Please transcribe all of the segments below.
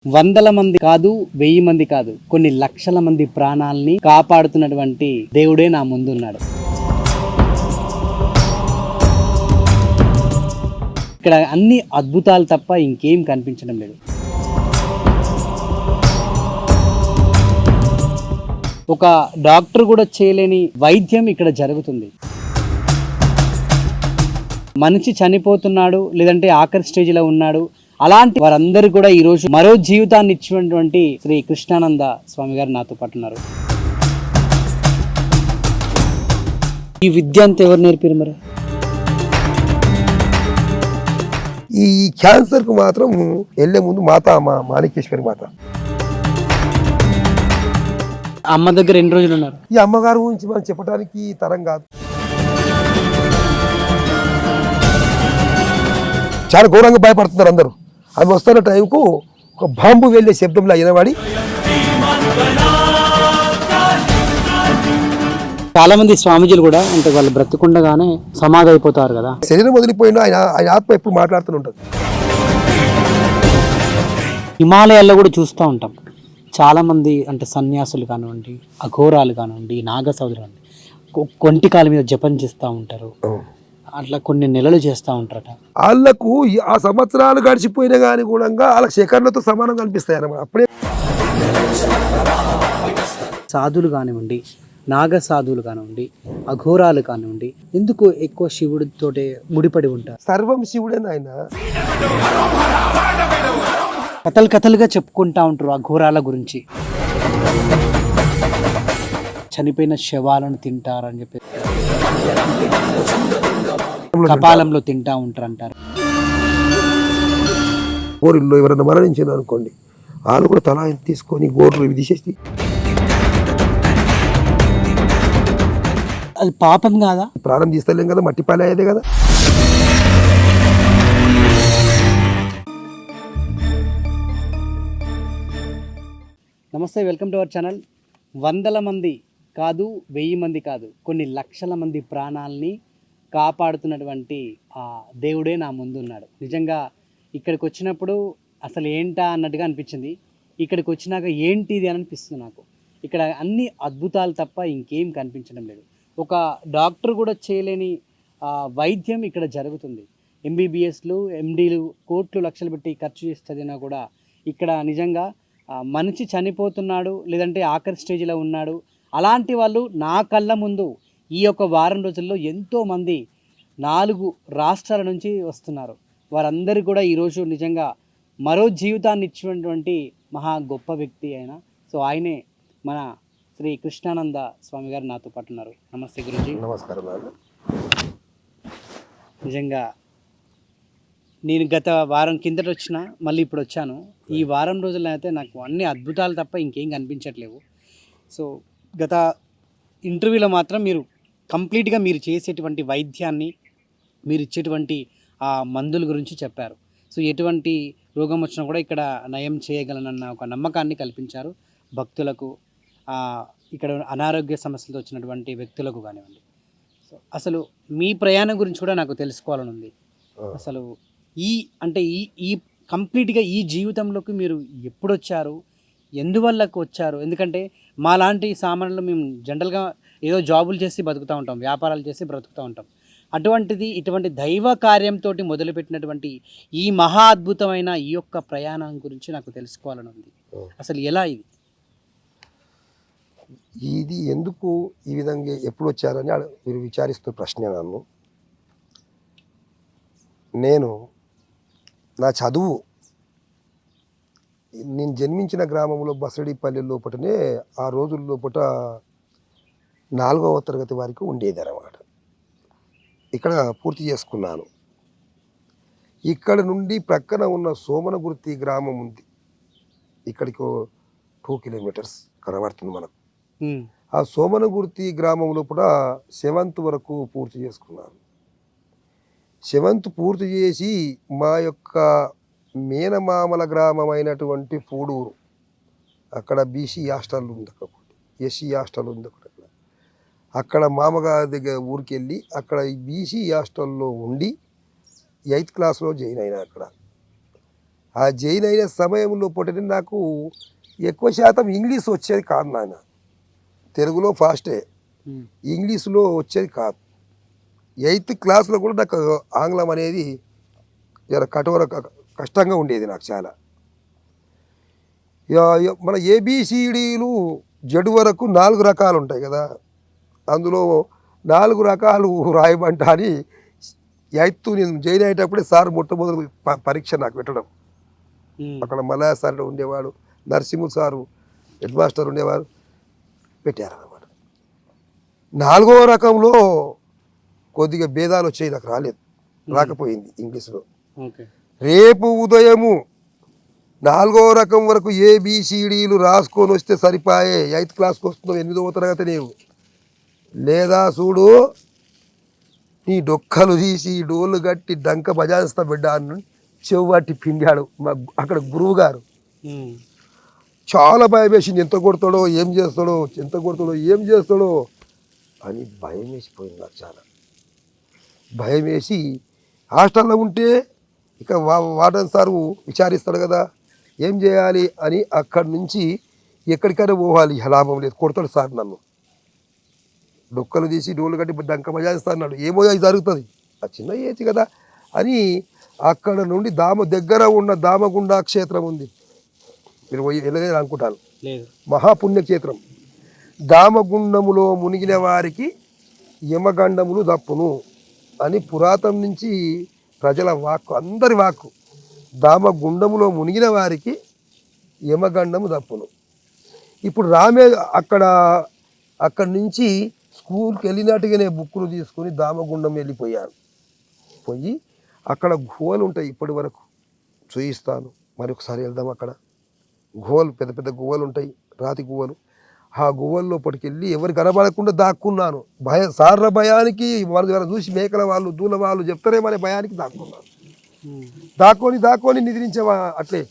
వందల మంది కాదు, 1000 మంది కాదు, కొన్ని లక్షల మంది ప్రాణాలని కాపాడుతున్నటువంటి దేవుడే నా ముందున్నాడు. ఇక్కడ అన్ని అద్భుతాలు తప్ప ఇంకేం కనిపించడం లేదు. ఒక డాక్టర్ కూడా చేయలేని వైద్యం ఇక్కడ జరుగుతుంది. మనిషి చనిపోతున్నాడు, లేదంటే ఆఖరి స్టేజ్లో ఉన్నాడు, అలాంటి వారందరూ కూడా ఈరోజు మరో జీవితాన్ని ఇచ్చినటువంటి శ్రీ కృష్ణానంద స్వామి గారు నాతో పాటు ఉన్నారు. ఈ విద్య అంతా ఎవరు నేర్పారు మరి? ఈ క్యాన్సర్కు మాత్రం వెళ్ళే ముందు మాణికేశ్వరి మాత అమ్మ దగ్గర ఎన్ని రోజులు ఉన్నారు? ఈ అమ్మగారు గురించి మనం చెప్పడానికి తరం కాదు. చాలా ఘోరంగా భయపడుతున్నారు అందరూ. అది వస్తున్న టైంకు ఒక బాంబు వెళ్ళే శబ్దంలో అయినవాడి చాలా మంది స్వామీజీలు కూడా అంటే వాళ్ళు బ్రతికుండగానే సమాధి అయిపోతారు కదా. శరీరం వదిలిపోయినా ఆయన ఆత్మ ఎప్పుడు మాట్లాడుతూ ఉంటుంది. హిమాలయాల్లో కూడా చూస్తూ ఉంటాం చాలా మంది, అంటే సన్యాసులు కానివ్వండి, అఘోరాలు కానివ్వండి, నాగసౌదులు కానివ్వండి, కొంటికాల మీద జపం చేస్తూ ఉంటారు. అట్లా కొన్ని నెలలు చేస్తూ ఉంటారట. వాళ్ళకు ఆ సంవత్సరాలు గడిచిపోయినా కానీ కూడా వాళ్ళకి శేఖరణతో సమానంగా అనిపిస్తాయి అన్నమాట. అప్పుడే సాధువులు కానివ్వండి, నాగ సాధువులు కానివ్వండి, అఘోరాలు కానివ్వండి, ఎందుకు ఎక్కువ శివుడితోటే ముడిపడి ఉంటారు? సర్వం శివుడే ఆయన. కథలుగా చెప్పుకుంటా ఉంటారు అఘోరాల గురించి. చనిపోయిన శవాలను తింటారని చెప్పి కపాలంలో తింటా ఉంటారు అంటారు. గోరుల్లో ఎవరైనా మరణించారు అనుకోండి, వాళ్ళు కూడా తలా తీసుకొని గోర్లు ఇవి తీసేసి. అది పాపం కాదా? ప్రాణం తీస్తలేం కదా, మట్టి పాలే అయ్యేదే కదా. నమస్తే, వెల్కమ్ టు అవర్ ఛానల్. వందల మంది కాదు, 1000 మంది కాదు, కొన్ని లక్షల మంది ప్రాణాలని కాపాడుతున్నటువంటి ఆ దేవుడే నా ముందున్నాడు. నిజంగా ఇక్కడికి వచ్చినప్పుడు అసలు ఏంటా అన్నట్టుగా అనిపించింది. ఇక్కడికి వచ్చినాక ఏంటి ఇది అని అనిపిస్తుంది నాకు. ఇక్కడ అన్ని అద్భుతాలు తప్ప ఇంకేం కనిపించడం లేదు. ఒక డాక్టర్ కూడా చేయలేని వైద్యం ఇక్కడ జరుగుతుంది. ఎంబీబీఎస్లు, ఎండీలు కోట్లు లక్షలు పెట్టి ఖర్చు చేసి చదివినా కూడా ఇక్కడ నిజంగా మనిషి చనిపోతున్నాడు, లేదంటే ఆఖరి స్టేజ్లో ఉన్నాడు, అలాంటి వాళ్ళు నా కళ్ళ ముందు ఈ యొక్క వారం రోజుల్లో ఎంతోమంది 4 రాష్ట్రాల నుంచి వస్తున్నారు. వారందరూ కూడా ఈరోజు నిజంగా మరో జీవితాన్ని ఇచ్చినటువంటి మహా గొప్ప వ్యక్తి ఆయన. సో ఆయనే మన శ్రీ కృష్ణానంద స్వామి గారు నాతో పాటు ఉన్నారు. నమస్తే గురుజీ. నమస్కారం. నిజంగా నేను గత వారం కిందట వచ్చిన, మళ్ళీ ఇప్పుడు వచ్చాను. ఈ వారం రోజుల్లో అయితే నాకు అన్ని అద్భుతాలు తప్ప ఇంకేం కనిపించట్లేవు. సో గత ఇంటర్వ్యూలో మాత్రం మీరు కంప్లీట్గా మీరు చేసేటువంటి వైద్యాన్ని, మీరు ఇచ్చేటువంటి ఆ మందుల గురించి చెప్పారు. సో ఎటువంటి రోగం వచ్చినా కూడా ఇక్కడ నయం చేయగలనన్న ఒక నమ్మకాన్ని కల్పించారు భక్తులకు, ఇక్కడ అనారోగ్య సమస్యలతో వచ్చినటువంటి వ్యక్తులకు కానివ్వండి. సో అసలు మీ ప్రయాణం గురించి కూడా నాకు తెలుసుకోవాలని ఉంది. అసలు ఈ కంప్లీట్గా ఈ జీవితంలోకి మీరు ఎప్పుడు వచ్చారు, ఎందువల్లకు వచ్చారు? ఎందుకంటే మాలాంటి సామాన్యులు మేము జనరల్గా ఏదో జాబులు చేసి బతుకుతూ ఉంటాం, వ్యాపారాలు చేసి బ్రతుకుతూ ఉంటాం. అటువంటిది ఇటువంటి దైవ కార్యంతో మొదలుపెట్టినటువంటి ఈ మహా అద్భుతమైన ఈ యొక్క ప్రయాణం గురించి నాకు తెలుసుకోవాలని ఉంది. అసలు ఎలా ఇది ఎందుకు ఈ విధంగా ఎప్పుడు వచ్చారని మీరు విచారిస్తున్న ప్రశ్నే. నేను నా చదువు నేను జన్మించిన గ్రామంలో బసడిపల్లి లోపటనే ఆ రోజుల లోపల 4వ తరగతి వరకు ఉండేది అన్నమాట. ఇక్కడ పూర్తి చేసుకున్నాను. ఇక్కడ నుండి ప్రక్కన ఉన్న సోమనగుర్తి గ్రామం ఉంది, ఇక్కడికి 2 కిలోమీటర్స్ కనబడుతుంది మనకు. ఆ సోమనగుర్తి గ్రామం లోపల 7th వరకు పూర్తి చేసుకున్నాను. 7th పూర్తి చేసి మా యొక్క మేనమామల గ్రామం అయినటువంటి పూడూరు, అక్కడ బీసీ హాస్టల్ ఉంది, ఒకటి ఎస్సీ హాస్టల్ ఉంది ఒకటి. అక్కడ మామగారి దగ్గర ఊరికి వెళ్ళి అక్కడ బీసీ హాస్టల్లో ఉండి 8th క్లాస్లో జాయిన్ అయినా. అక్కడ ఆ జైన్ అయిన సమయంలో పుట్టిన నాకు ఎక్కువ శాతం ఇంగ్లీష్ వచ్చేది కాదు నాయన. తెలుగులో ఫాస్టే, ఇంగ్లీష్లో వచ్చేది కాదు. 8th క్లాస్లో కూడా నాకు ఆంగ్లం అనేది జర కష్టంగా ఉండేది నాకు చాలా. మన ఏబిసిడీలు జడు వరకు 4 రకాలు ఉంటాయి కదా, అందులో 4 రకాలు రాయమంట అని 8th నేను జాయిన్ అయ్యేటప్పుడే సార్ మొట్టమొదటి పరీక్ష నాకు పెట్టడం. అక్కడ మలయా సార్ ఉండేవాడు, నరసింహ సారు హెడ్ మాస్టర్ ఉండేవారు, పెట్టారన్నమాట. 4వ రకంలో కొద్దిగా భేదాలు వచ్చాయి, నాకు రాకపోయింది ఇంగ్లీష్లో. రేపు ఉదయము 4వ రకం వరకు ఏబిసిడీలు రాసుకొని వస్తే సరిపాయే, 8th క్లాస్కి వస్తున్నావు, 8వ తరగతి నీవు, లేదా చూడు నీ డొక్కలు తీసి డోళ్ళు కట్టి డంక బజాయిస్తా బిడ్డ అని చెవుబట్టి పిండాడు మా అక్కడ గురువు గారు. చాలా భయం వేసింది, ఎంత కొడతాడో ఏం చేస్తాడో అని భయం వేసిపోయింది నాకు. చాలా భయం వేసి హాస్టల్లో ఉంటే ఇక వార్డెన్ సారు విచారిస్తాడు కదా, ఏం చేయాలి అని అక్కడి నుంచి ఎక్కడికైనా పోవాలి, లాభం లేదు, కొడతాడు సార్ నన్ను. డొక్కలు తీసి డోలు కట్టి డంక బజాయిస్తా అన్నాడు. ఏమో అది జరుగుతుంది, ఆ చిన్న ఏజ్ కదా అని అక్కడ నుండి దగ్గర ఉన్న దామగుండ క్షేత్రం ఉంది, మీరు వెళ్ళలేదు అనుకుంటాను, మహాపుణ్యక్షేత్రం. దామగుండములో మునిగిన వారికి యమగండములు దప్పును అని పురాతనం నుంచి ప్రజల వాక్కు, అందరి వాక్కు. దామగుండములో మునిగిన వారికి యమగండము దప్పును. ఇప్పుడు అక్కడి నుంచి స్కూల్కి వెళ్ళినట్టుగానే బుక్కులు తీసుకొని దామగుండం వెళ్ళిపోయాను. పోయి అక్కడ గుహలు ఉంటాయి, ఇప్పటి వరకు చూయిస్తాను, మరొకసారి వెళ్దాం. అక్కడ గుహలు, పెద్ద పెద్ద గుహలు ఉంటాయి, రాతి గుహలు. ఆ గుహల లోపలికి వెళ్ళి ఎవరు కనబడకుండా దాక్కున్నాను. సార్ల భయానికి, వాళ్ళు చూసి మేకల వాళ్ళు దూల వాళ్ళు చెప్తారేమనే భయానికి దాక్కున్నాను. దాక్కొని నిద్రించేవా అట్లే.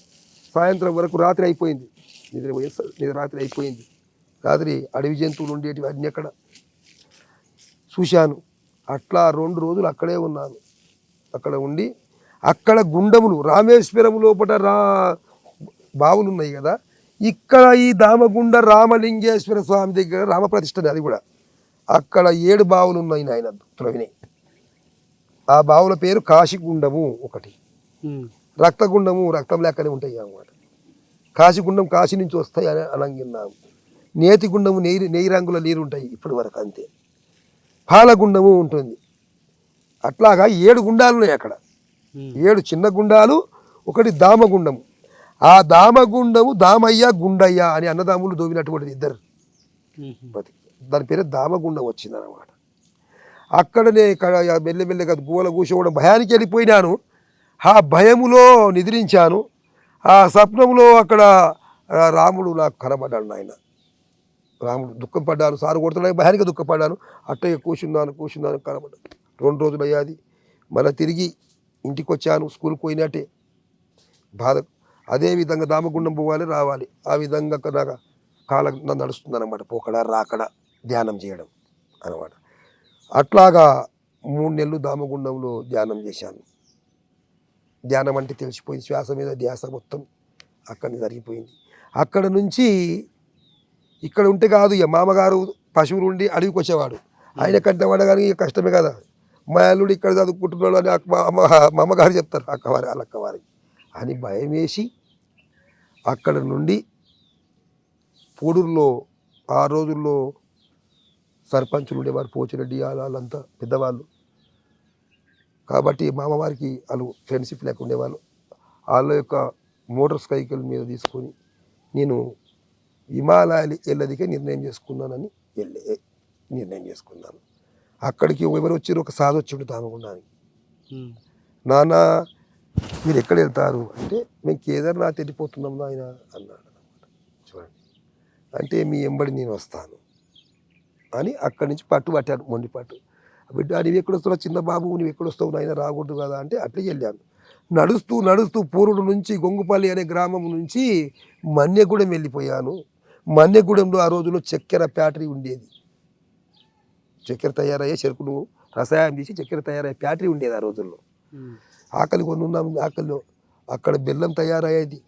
సాయంత్రం వరకు రాత్రి అయిపోయింది, రాత్రి అయిపోయింది. రాత్రి అడవి జంతువులు ఉండేటివి అన్నీ అక్కడ చూశాను. అట్లా 2 రోజులు అక్కడే ఉన్నాను. అక్కడ ఉండి అక్కడ గుండములు, రామేశ్వరం లోపల బావులు ఉన్నాయి కదా, ఇక్కడ ఈ దామగుండ రామలింగేశ్వర స్వామి దగ్గర రామప్రతిష్ఠ, అది కూడా అక్కడ 7 బావులు ఉన్నాయి నాయన త్రవినాయి. ఆ బావుల పేరు కాశీగుండము ఒకటి, రక్తగుండము రక్తం లెక్కనే ఉంటాయి అన్నమాట. కాశీగుండం కాశీ నుంచి వస్తాయి అని అనంగిన్నాము. నేతిగుండము నెయ్యి రంగుల నీరు ఉంటాయి ఇప్పటి వరకు అంతే. పాలగుండము ఉంటుంది. అట్లాగా 7 గుండాలు ఉన్నాయి అక్కడ, 7 చిన్న గుండాలు, ఒకటి దామగుండము. ఆ దామగుండము దామయ్య గుండయ్య అని అన్నదాములు దోవినటువంటిది, ఇద్దరు. దాని పేరు దామగుండం వచ్చింది అన్నమాట. అక్కడనే మెల్లమెల్లగా గోల కూర్చోవడం, భయానికి వెళ్ళిపోయినాను. ఆ భయములో నిద్రించాను. ఆ స్వప్నంలో అక్కడ రాముడు నాకు కనబడ్డాడు నాయన. రాముడు దుఃఖం పడ్డాను, సారు కొడుతున్నాను, భయానికి దుఃఖపడ్డాను. అట్టయ్య కూర్చున్నాను కనబడ్డాను. 2 రోజులు అయ్యాది. మళ్ళీ తిరిగి ఇంటికి వచ్చాను, స్కూల్కి పోయినట్టే బాధ. అదేవిధంగా దామగుండం పోవాలి రావాలి, ఆ విధంగా నాకు కాలం నడుస్తుంది అనమాట. పోకడా రాకడా ధ్యానం చేయడం అనమాట. అట్లాగా 3 నెలలు దామగుండంలో ధ్యానం చేశాను. ధ్యానం అంటే తెలిసిపోయింది, శ్వాస మీద ధ్యాస మొత్తం అక్కడి జరిగిపోయింది. అక్కడ నుంచి ఇక్కడ ఉంటే కాదు, ఇక మామగారు పశువులు ఉండి అడవికి వచ్చేవాడు, ఆయన కంటే వాడగాని కష్టమే కదా. మా అల్లుడు ఇక్కడ చదువుకుంటున్నాడు అని మా అమ్మగారు చెప్తారు, వాళ్ళక్కవారి అని భయం వేసి అక్కడ నుండి పోడూరులో ఆ రోజుల్లో సర్పంచులు ఉండేవారు, పోచిరెడ్డి వాళ్ళంతా పెద్దవాళ్ళు కాబట్టి మామవారికి వాళ్ళు ఫ్రెండ్షిప్ లేక ఉండేవాళ్ళు. వాళ్ళ యొక్క మోటార్ సైకిల్ మీద తీసుకొని నేను హిమాలయాలు వెళ్ళదికే నిర్ణయం చేసుకున్నాను. అక్కడికి ఎవరు వచ్చారు, ఒక సాధు వచ్చి దామగుండానికి. నాన్న మీరు ఎక్కడ వెళ్తారు అంటే, మేము కేదార్నాథ్ వెళ్ళిపోతున్నాం నాయన అన్నాడు. చూడండి, అంటే మీ ఎంబడి నేను వస్తాను అని అక్కడి నుంచి పట్టాను, మొండి పట్టు. బిడ్డ నువ్వు ఎక్కడొస్తున్నావు, చిన్న బాబు నువ్వు ఎక్కడొస్తావు నాయన, రాకూడదు కదా అంటే అట్లే వెళ్ళాను. నడుస్తూ పూరుడు నుంచి గొంగుపల్లి అనే గ్రామం నుంచి మన్యగూడెం వెళ్ళిపోయాను. మన్యగూడెంలో ఆ రోజుల్లో చక్కెర ఫ్యాక్టరీ ఉండేది. చక్కెర తయారయ్యే చెరుకును రసాయనం తీసి చక్కెర తయారయ్యే ఫ్యాక్టరీ ఉండేది ఆ రోజుల్లో. ఆకలి కొన్ని ఉన్నాము, ఆకలిలో అక్కడ బెల్లం తయారయ్యేది.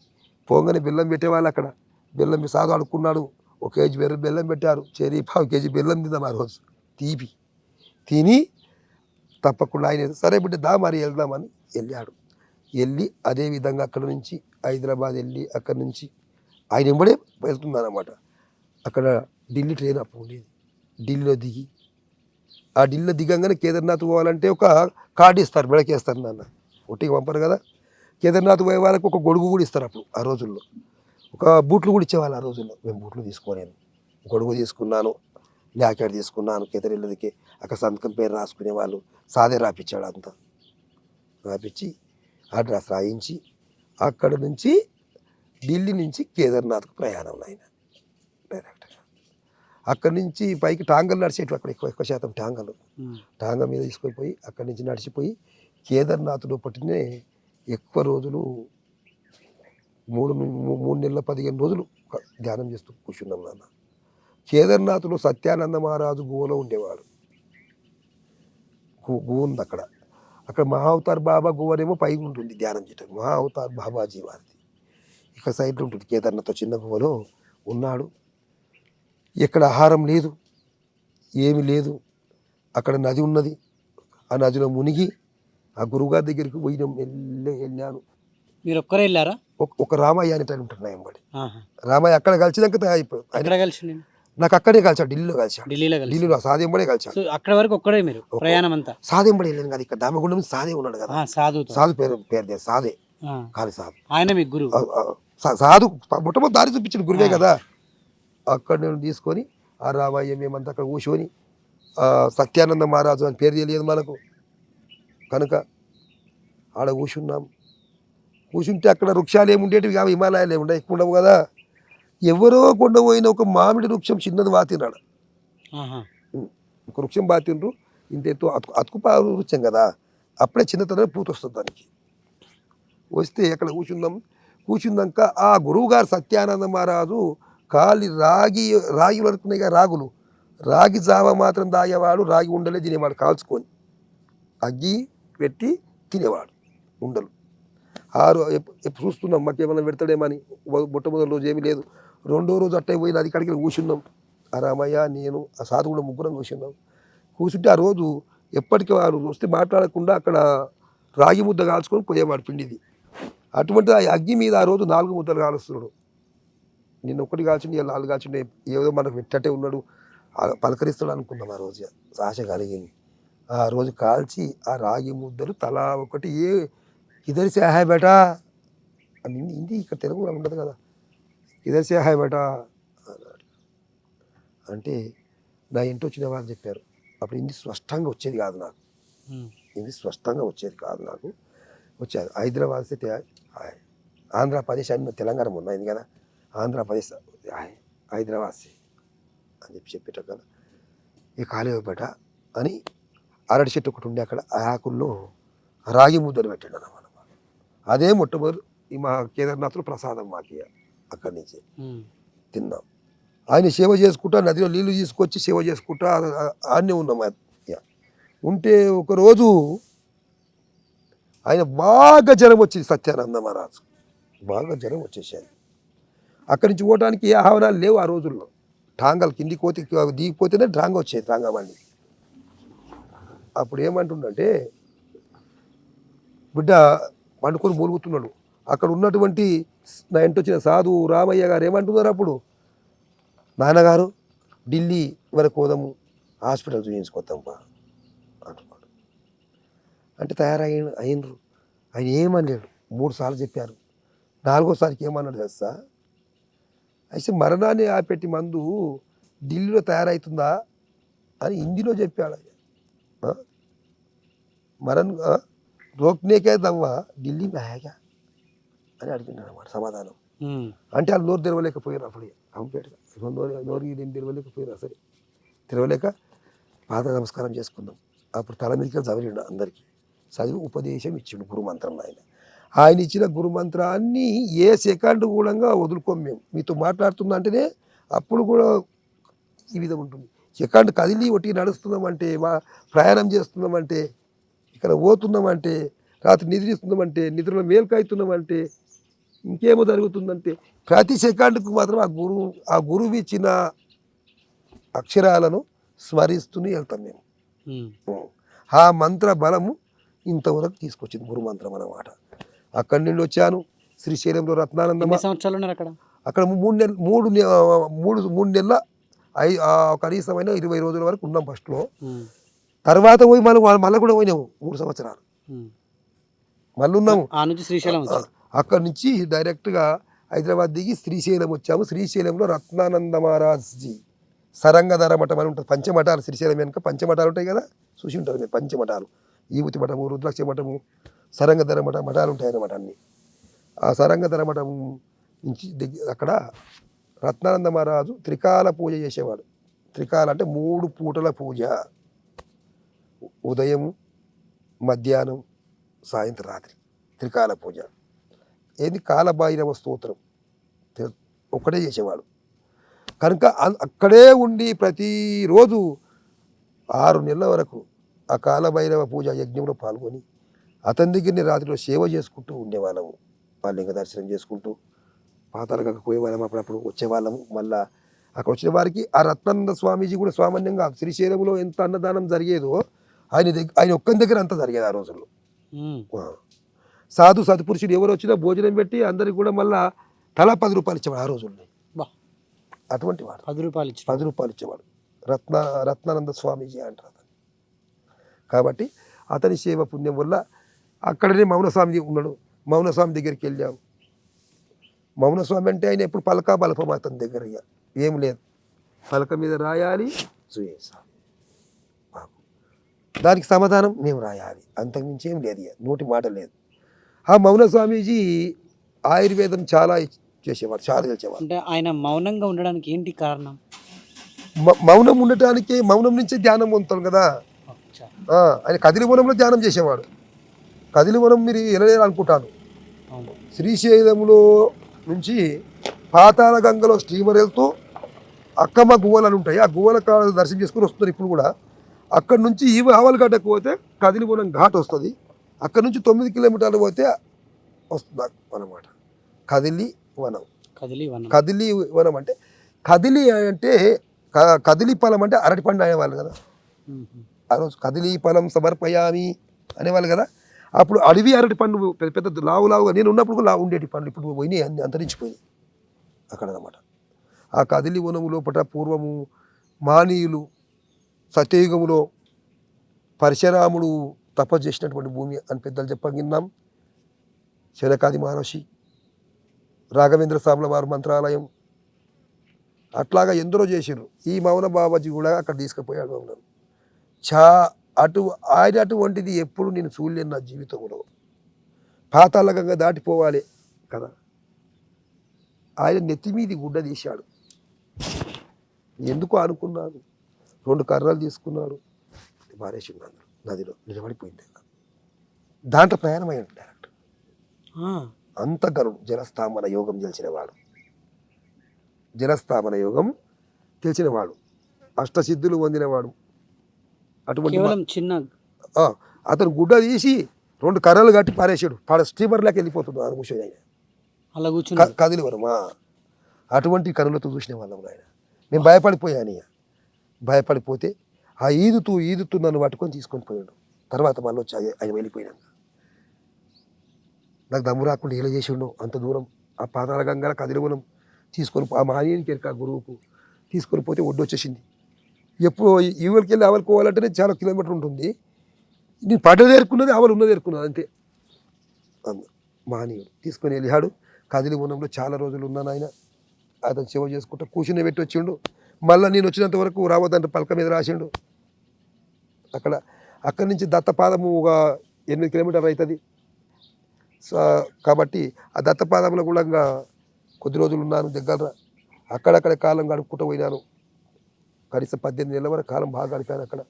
పోగానే బెల్లం పెట్టేవాళ్ళు అక్కడ. బెల్లం సాగు అడుక్కున్నాడు. 1 కేజీ బెల్లం పెట్టారు. చెరి పావు కేజీ బెల్లం తిందాం ఆ రోజు తీపి. తిని తప్పకుండా ఆయన సరే బిడ్డ దా మరి వెళ్దామని వెళ్ళాడు. వెళ్ళి అదే విధంగా అక్కడ నుంచి హైదరాబాద్ వెళ్ళి అక్కడ నుంచి ఆయన వెంబడే వెళ్తున్నారన్నమాట. అక్కడ ఢిల్లీ ట్రైన్ అప్పుడు ఉండేది. ఢిల్లీలో దిగి ఆ ఢిల్లీలో దిగంగానే కేదార్నాథ్ పోవాలంటే ఒక కార్డు ఇస్తారు, బెడకేస్తారు నాన్న, ఒట్టిగా పంపరు కదా. కేదార్నాథ్ పోయే వాళ్ళకి ఒక గొడుగు కూడా ఇస్తారు అప్పుడు ఆ రోజుల్లో. ఒక బూట్లు కూడా ఇచ్చేవాళ్ళు ఆ రోజుల్లో. మేము బూట్లు తీసుకోలేను, గొడుగు తీసుకున్నాను, జాకెట్ తీసుకున్నాను. కేదారిల్లదికి అక్కడ సంతకం పేరు రాసుకునే వాళ్ళు. సాదే రాపిచ్చాడు అంతా. రాపిచ్చి అడ్రస్ రాయించి అక్కడ నుంచి ఢిల్లీ నుంచి కేదార్నాథ్కు ప్రయాణం ఆయన డైరెక్ట్గా. అక్కడి నుంచి పైకి టాంగలు నడిచేట్టు అక్కడ ఎక్కువ శాతం టాంగ మీద తీసుకొని అక్కడి నుంచి నడిచిపోయి కేదార్నాథ్లో పట్టినే ఎక్కువ రోజులు 3 నెలల 15 రోజులు ధ్యానం చేస్తూ కూర్చున్నాం నాన్న. కేదార్నాథ్లో సత్యానంద మహారాజు గుహలో ఉండేవాడు. గుహ ఉంది అక్కడ. అక్కడ మహావతార్ బాబా గుహనేమో పైకి ఉంటుంది ధ్యానం చేయటం. మహావతార్ బాబాజీ వారిది ఇక సైడ్లో ఉంటుంది. కేదార్నాథ్ చిన్న గుహలో ఉన్నాడు. ఎక్కడ ఆహారం లేదు, ఏమి లేదు. అక్కడ నది ఉన్నది. ఆ నదిలో మునిగి ఆ గురువుగారి దగ్గరికి పోయినాం. వెళ్ళాను. మీరు ఒక్కరే వెళ్ళారా? ఒక రామయ్య అనేట ఉంటాడు నా వెంబడి. రామయ్య అక్కడ కలిసినాక అయిపోయాడు. ఎక్కడ కలిసి? నాకు అక్కడే కలిసాడు, ఢిల్లీలో కలిసాడు. ఢిల్లీలో సాదెంబడే కలిసాడు. సో అక్కడ వరకు ఒక్కడే మీరు ప్రయాణం అంతా? సాదెంబడి వెళ్ళాను కదా. ఇక్కడ దామగుండం సాదే ఉన్నాడు కదా. సాధు పేరు సాదే కాదు సాధు. ఆయన మీ గురువు? సాధు మొట్టమొదటి దారి చూపించిన గురువే కదా. అక్కడ నేను తీసుకొని ఆ రామయ్య మేమంతా అక్కడ కూర్చొని సత్యానంద మహారాజు అని పేరు తెలియదు మనకు కనుక ఆడ కూర్చున్నాం. కూర్చుంటే అక్కడ వృక్షాలు ఏముండేటివి కావు, హిమాలయాలు ఏముండే ఎక్కువ ఉండవు కదా. ఎవరో కొండ పోయిన ఒక మామిడి వృక్షం చిన్నది బాతినాడు. ఒక వృక్షం బాతిండ్రు ఇంతేతో అతుకుపారు వృక్షం కదా. అప్పుడే చిన్నతనమే పూత వస్తుంది దానికి. వస్తే అక్కడ కూర్చున్నాక ఆ గురువు గారు సత్యానంద మహారాజు కాలి రాగి వరకున్నాయి కదా రాగులు, రాగి జావ మాత్రం తాగేవాడు. రాగి ఉండలే తినేవాడు కాల్చుకొని, అగ్గి పెట్టి తినేవాడు ఉండలు. ఎప్పుడు చూస్తున్నాం మాకేమైనా పెడతాడేమని. మొట్టమొదటి రోజు ఏమీ లేదు. రెండో రోజు అట్టే పోయి నది కాడికి కూర్చున్నాం. ఆ రామయ్య, నేను, ఆ సాధు కూడా ముగ్గురం కూర్చున్నాం. కూర్చుంటే ఆ రోజు ఎప్పటికీ వారు వస్తే మాట్లాడకుండా అక్కడ రాగి ముద్ద కాల్చుకొని పోయేవాడు పిండిది. అటువంటి ఆ అగ్గి మీద ఆ రోజు 4 ముద్దలు కాలుస్తున్నాడు. నిన్న ఒకటి కాల్చిండి, 4 కాల్చిండే. ఏదో మనకు పెట్టటే ఉన్నాడు, పలకరిస్తాడు అనుకున్నాం. ఆ రోజు ఆశ కలిగింది. ఆ రోజు కాల్చి ఆ రాగి ముద్దలు తలా ఒకటి ఇదర్ సే హాయ్ బేటా అని హిందీ ఇక్కడ తెలుగు ఉండదు కదా. ఇదర్ సే హాయ్ బేటా అన్నాడు. అంటే నా ఇంటి వచ్చిన వాళ్ళు చెప్పారు. అప్పుడు హిందీ స్పష్టంగా వచ్చేది కాదు నాకు. వచ్చారు హైదరాబాద్ సే హాయ్, ఆంధ్రప్రదేశ్ అని తెలంగాణ ఉన్నది కదా, ఆంధ్రప్రదేశ్ హాయ్, హైదరాబాద్ సే అని చెప్పేట కదా. ఈ కాలేవు బేట అని అరటి చెట్టు ఒకటి ఉండే అక్కడ ఆ ఆకుల్లో రాగి ముద్దలు పెట్టాడు అన్నమాట. అదే మొట్టమొదటి మా కేదార్నాథ్లో ప్రసాదం మాకు. అక్కడి నుంచి తిన్నాం. ఆయన సేవ చేసుకుంటా నదిలో నీళ్లు తీసుకొచ్చి సేవ చేసుకుంటా ఆడనే ఉన్నాం. ఉంటే ఒకరోజు ఆయన బాగా జ్వరం వచ్చింది. సత్యానంద మహారాజు బాగా జ్వరం వచ్చేసేది. అక్కడి నుంచి పోవడానికి ఏ ఆహ్వానాలు లేవు ఆ రోజుల్లో. టాంగాలు కిందికి పోతే దిగిపోతేనే టాంగా వచ్చేది, టాంగా బండి. అప్పుడు ఏమంటుండంటే బిడ్డ పండుకొని మూలుగుతున్నాడు. అక్కడ ఉన్నటువంటి నా ఇంటి వచ్చిన సాధు రామయ్య గారు ఏమంటున్నారు అప్పుడు, నాన్నగారు ఢిల్లీ వరకు పోదాము, హాస్పిటల్ చూపించుకొద్దాంపా అంటున్నాడు. అంటే అయినరు. ఆయన ఏమనలేడు. 3 సార్లు చెప్పారు. 4వ సారికి ఏమన్నాడు తెలుసా, అయితే మరణాన్ని ఆపెట్టి మందు ఢిల్లీలో తయారవుతుందా అని హిందీలో చెప్పాడు. మరణ్ రోక్నే కే దవ్వా ఢిల్లీ మే ఆయేగా అని అడిగినాడు అన్నమాట సమాధానం. అంటే వాళ్ళు నోరు తెరవలేకపోయారు. అప్పుడే కంప్లీట్గా నోరు తెరవలేకపోయారు. అసలు తెరవలేక పాద నమస్కారం చేసుకుందాం. అప్పుడు తల మీదకి చదివిండు అందరికీ. చదివి ఉపదేశం ఇచ్చిండు గురుమంత్రం. ఆయన ఇచ్చిన గురుమంత్రాన్ని ఏ సెకండ్ కూడా వదులుకోం మేము. మీతో మాట్లాడుతున్నా అంటేనే అప్పుడు కూడా ఈ విధంగా ఉంటుంది. సెకండ్ కదిలి ఒట్టి నడుస్తున్నామంటే, ప్రయాణం చేస్తున్నామంటే, ఇక్కడ పోతున్నామంటే రాత్రి నిద్రిస్తున్నామంటే నిద్రలో మేల్కవుతున్నామంటే ఇంకేమో జరుగుతుందంటే ప్రతి సెకండ్కు మాత్రం ఆ గురువు ఇచ్చిన అక్షరాలను స్మరిస్తూనే వెళ్తాం మేము. ఆ మంత్ర బలము ఇంతవరకు తీసుకొచ్చింది గురు మంత్రం అన్నమాట. అక్కడి నుండి వచ్చాను శ్రీశైలంలో రత్నానందమ్మ. ఎన్ని సంవత్సరాలు ఉన్నారు అక్కడ? అక్కడ 3 నెలల కనీసమైన 20 రోజుల వరకు ఉన్నాం ఫస్ట్లో. తర్వాత పోయి మళ్ళీ కూడా పోయినాము 3 సంవత్సరాలు మళ్ళీ ఉన్నాము. ఆ నుంచి శ్రీశైలం వచ్చారు. అక్కడి నుంచి డైరెక్ట్గా హైదరాబాద్ దిగి శ్రీశైలం వచ్చాము. శ్రీశైలంలో రత్నానంద మహారాజ్జీ సరంగధర మఠం అని ఉంటుంది. పంచమఠాలు శ్రీశైలం వెనుక పంచమఠాలు ఉంటాయి కదా, చూసి ఉంటారు మీరు. పంచమఠాలు ఈవుతి మఠము, రుద్రాక్ష మఠము, సరంగధర మఠాలు ఉంటాయి అన్నమాట అన్నీ. ఆ సరంగధర మఠం నుంచి అక్కడ రత్నానంద మహారాజు త్రికాల పూజ చేసేవాడు. త్రికాల అంటే 3 పూటల పూజ, ఉదయం, మధ్యాహ్నం, సాయంత్రం, రాత్రి త్రికాల పూజ. ఏంది కాలభైరవ స్తోత్రం ఒక్కటే చేసేవాడు. కనుక అక్కడే ఉండి ప్రతిరోజు 6 నెలల వరకు ఆ కాలభైరవ పూజ యజ్ఞంలో పాల్గొని అతని దగ్గరని రాత్రిలో సేవ చేసుకుంటూ ఉండేవాళ్ళము. ఆ లింగ దర్శనం చేసుకుంటూ పాతాళగంగకు పోయేవాళ్ళము. అప్పుడప్పుడు వచ్చేవాళ్ళము. మళ్ళా అక్కడ వచ్చిన వారికి ఆ రత్నానంద స్వామీజీ కూడా సామాన్యంగా శ్రీశైలంలో ఎంత అన్నదానం జరిగేదో ఆయన ఒక్కని దగ్గర అంతా జరిగేది ఆ రోజుల్లో. సాధు సత్పురుషుడు ఎవరు వచ్చినా భోజనం పెట్టి అందరికి కూడా మళ్ళా తలా 10 రూపాయలు ఇచ్చేవాడు ఆ రోజుల్లో. అటువంటి వాడు 10 రూపాయలు ఇచ్చేవాడు రత్నానంద స్వామీజీ అంటారు అతను. కాబట్టి అతని సేవ పుణ్యం వల్ల అక్కడనే మౌనస్వామి ఉన్నాడు. మౌనస్వామి దగ్గరికి వెళ్ళాము. మౌనస్వామి అంటే ఆయన ఎప్పుడు పలక బలపం అతని దగ్గర ఏం లేదు. పలక మీద రాయాలి, చూసాలి, దానికి సమాధానం మేము రాయాలి, అంతకుమించి ఏం లేదు, నోటి మాట లేదు. ఆ మౌన స్వామీజీ ఆయుర్వేదం చాలా చేసేవాడు, చాలా చేసేవాడు. అంటే ఆయన మౌనంగా ఉండడానికి ఏంటి కారణం? మౌనం ఉండటానికి మౌనం నుంచే ధ్యానం పొందుతాం కదా. ఆయన కదిలివనంలో ధ్యానం చేసేవాడు. కదిలివనం మీరు వెళ్ళలేరు అనుకుంటాను. శ్రీశైలంలో నుంచి పాతాళ గంగలో స్టీమర్ వెళ్తూ అక్కమ్మ గువ్వలు అని ఉంటాయి, ఆ గువ్వల కాడ దర్శనం చేసుకుని వస్తున్నారు ఇప్పుడు కూడా. అక్కడి నుంచి ఈ ఆవలగడ్డకు పోతే కదిలివనం ఘాట్ వస్తుంది. అక్కడ నుంచి 9 కిలోమీటర్లు పోతే వస్తుంది అన్నమాట కదిలి వనం. కదిలి వనం అంటే కదిలి అంటే కదిలి ఫలం అంటే అరటి పండు అనేవాళ్ళు కదా. ఆ రోజు కదిలి ఫలం సమర్పయామి అనేవాళ్ళు కదా. అప్పుడు అడవి అరటి పండు పెద్ద పెద్ద లావుగా నేను ఉన్నప్పుడు లావు ఉండేటి పండ్లు ఇప్పుడు పోయినాయి, అన్ని అంతరించిపోయినాయి అక్కడ అన్నమాట. ఆ కదిలి వనము లోపల పూర్వము మానీయులు సత్యయుగములో పరశురాముడు తపస్సు చేసినటువంటి భూమి అని పెద్దలు చెప్పగిన్నాం. శనకాది మహర్షి, రాఘవేంద్ర స్వాముల వారు మంత్రాలయం, అట్లాగా ఎందరో చేసారు. ఈ మౌన బాబాజీ కూడా అక్కడ తీసుకుపోయాడు మౌనం. ఆయన అటువంటిది ఎప్పుడు నేను చూడలేను నా జీవితంలో. పాతాళగంగ దాటిపోవాలి కదా, ఆయన నెత్తిమీది గుడ్డ తీశాడు. ఎందుకు అనుకున్నాను, 2 కర్రలు తీసుకున్నాడు, పారేసిండు అందరూ నదిలో, నిలబడిపోయింది. దాంట్లో ప్రయాణమయ్యాడు డైరెక్ట్. అంత గరుడు జలస్థాపన యోగం తెలిసినవాడు, జలస్థాపన యోగం తెలిసినవాడు, అష్టసిద్ధులు పొందినవాడు. అటువంటి చిన్న అతను గుడ్డ తీసి 2 కర్రలు కట్టి పారేసాడు. స్టీమర్లోకి వెళ్ళిపోతున్నాడు ఆయన కూర్చొని, ఆయన కదిలివరమా. అటువంటి కనులతో చూసిన వాళ్ళం ఆయన. నేను భయపడిపోయాను. భయపడిపోతే ఆ ఈదుతూ నన్ను పట్టుకొని తీసుకొని పోయాడు. తర్వాత మళ్ళీ వచ్చి ఆయన వెళ్ళిపోయినాక నాకు దమ్ము రాకుండా ఎలా చేసిండో అంత దూరం ఆ పాతాళ గంగల కదిలివనం తీసుకొని ఆ మానీయునికి ఎరక గురువుకు తీసుకొని పోతే ఒడ్డు వచ్చేసింది. ఎప్పుడు ఈవెలకి వెళ్ళి ఆవలికి పోవాలంటేనే చాలా కిలోమీటర్ ఉంటుంది. నేను పడ్డది ఏరుకున్నది, ఆవలు ఉన్నది ఏరుకున్నది అంతే. మానీయుడు తీసుకొని వెళ్ళాడు. కదిలివనంలో చాలా రోజులు ఉన్నాను. ఆయన అతను సేవ చేసుకుంటా కూర్చుని పెట్టి వచ్చిండు. మళ్ళీ నేను వచ్చినంత వరకు రావద్దంటే పలక మీద రాసిండు. అక్కడి నుంచి దత్తపాదము ఒక 8 కిలోమీటర్లు అవుతుంది. కాబట్టి ఆ దత్తపాదంలో కూడా ఇంకా కొద్ది రోజులు ఉన్నాను దగ్గర. అక్కడక్కడ కాలం గడుపుకుంటూ పోయినాను. కనీసం 18 నెలల వరకు కాలం బాగా గడిపాను అక్కడ.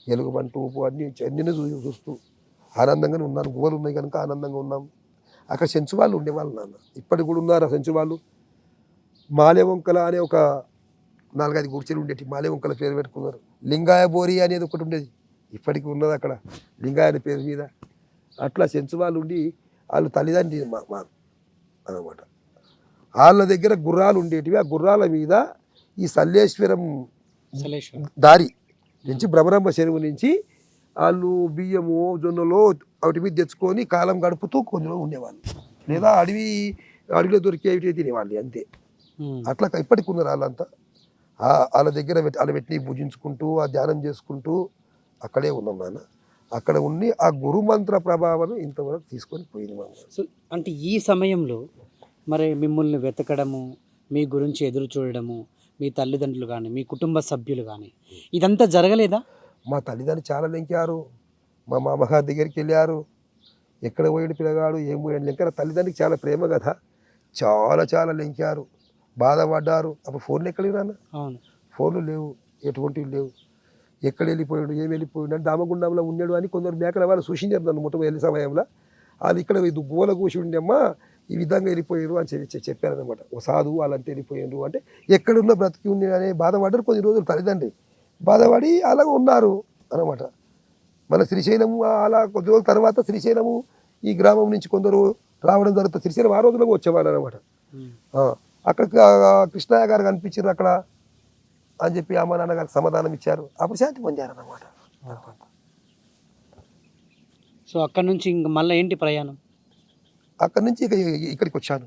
ఎలుగుబంటు అన్నీ చూస్తూ ఆనందంగానే ఉన్నాను. గువ్వలు ఉన్నాయి కనుక ఆనందంగా ఉన్నాం. అక్కడ సెంచు వాళ్ళు ఉండేవాళ్ళు నాన్న, ఇప్పటికి కూడా ఉన్నారు ఆ సెంచు వాళ్ళు. మాలేవంకల అనే ఒక 4-5 గుడిచెలు ఉండేవి. మాలేవంకల పేరు పెట్టుకున్నారు. లింగాయ బోరి అనేది ఒకటి ఉండేది, ఇప్పటికీ ఉన్నది అక్కడ లింగాయ అనే పేరు మీద. అట్లా సెంచు వాళ్ళు ఉండి వాళ్ళు తల్లిదండ్రి మా అన్నమాట. వాళ్ళ దగ్గర గుర్రాలు ఉండేటివి. ఆ గుర్రాల మీద ఈ సల్లేశ్వరం దారి నుంచి భ్రమరంభ చెరువు నుంచి వాళ్ళు బియ్యము జొన్నలు వాటి మీద తెచ్చుకొని కాలం గడుపుతూ కొంచెం ఉండేవాళ్ళు, లేదా అడవిలో దొరికేవి తినేవాళ్ళు అంతే. అట్లా ఇప్పటికి ఉన్నారు వాళ్ళంతా. వాళ్ళ దగ్గర వాళ్ళ పెట్టి పూజించుకుంటూ ఆ ధ్యానం చేసుకుంటూ అక్కడే ఉన్నాం నాన్న. అక్కడ ఉండి ఆ గురుమంత్ర ప్రభావం ఇంతవరకు తీసుకొని పోయింది మా. సో అంటే ఈ సమయంలో మరి మిమ్మల్ని వెతకడము, మీ గురించి ఎదురు చూడడము, మీ తల్లిదండ్రులు కానీ మీ కుటుంబ సభ్యులు కానీ ఇదంతా జరగలేదా? మా తల్లిదండ్రులు చాలా లెంకారు, మా మామగారి దగ్గరికి వెళ్ళారు. ఎక్కడ పోయాడు పిల్లగాడు, ఏం పోయాడు లెంకారు. తల్లిదండ్రులకి చాలా ప్రేమ కదా, చాలా చాలా లెంకారు, బాధపడ్డారు. అప్పుడు ఫోన్లు ఎక్కడ నాన్న, అవును ఫోన్లు లేవు, ఎటువంటివి లేవు. ఎక్కడ వెళ్ళిపోయాడు, ఏం వెళ్ళిపోయాడు అంటే దామగుండంలో ఉన్నాడు అని కొందరు మేకల వాళ్ళు సూచించారు నన్ను మొట్ట వెళ్ళే సమయంలో. వాళ్ళు ఇక్కడ గోల కూసి ఉండేమ్మా ఈ విధంగా వెళ్ళిపోయారు అని చెప్పారనమాట. ఓ సాధువు వాళ్ళంతా వెళ్ళిపోయారు అంటే ఎక్కడున్నా బ్రతికి ఉంది అనే బాధపడ్డారు. కొన్ని రోజులు తల్లిదండ్రి బాధపడి అలాగ ఉన్నారు అనమాట. మన శ్రీశైలము అలా కొద్ది రోజుల తర్వాత శ్రీశైలము ఈ గ్రామం నుంచి కొందరు రావడం జరుగుతుంది. శ్రీశైలం ఆ రోజుల్లో వచ్చేవాళ్ళు అనమాట. అక్కడ కృష్ణయ్య గారు కనిపించారు అక్కడ అని చెప్పి అమ్మ నాన్నగారికి సమాధానం ఇచ్చారు. అప్పుడు శాంతి పొందారన్నమాట. సో అక్కడ నుంచి ఇంక మళ్ళీ ఏంటి ప్రయాణం? అక్కడి నుంచి ఇక్కడికి వచ్చాను.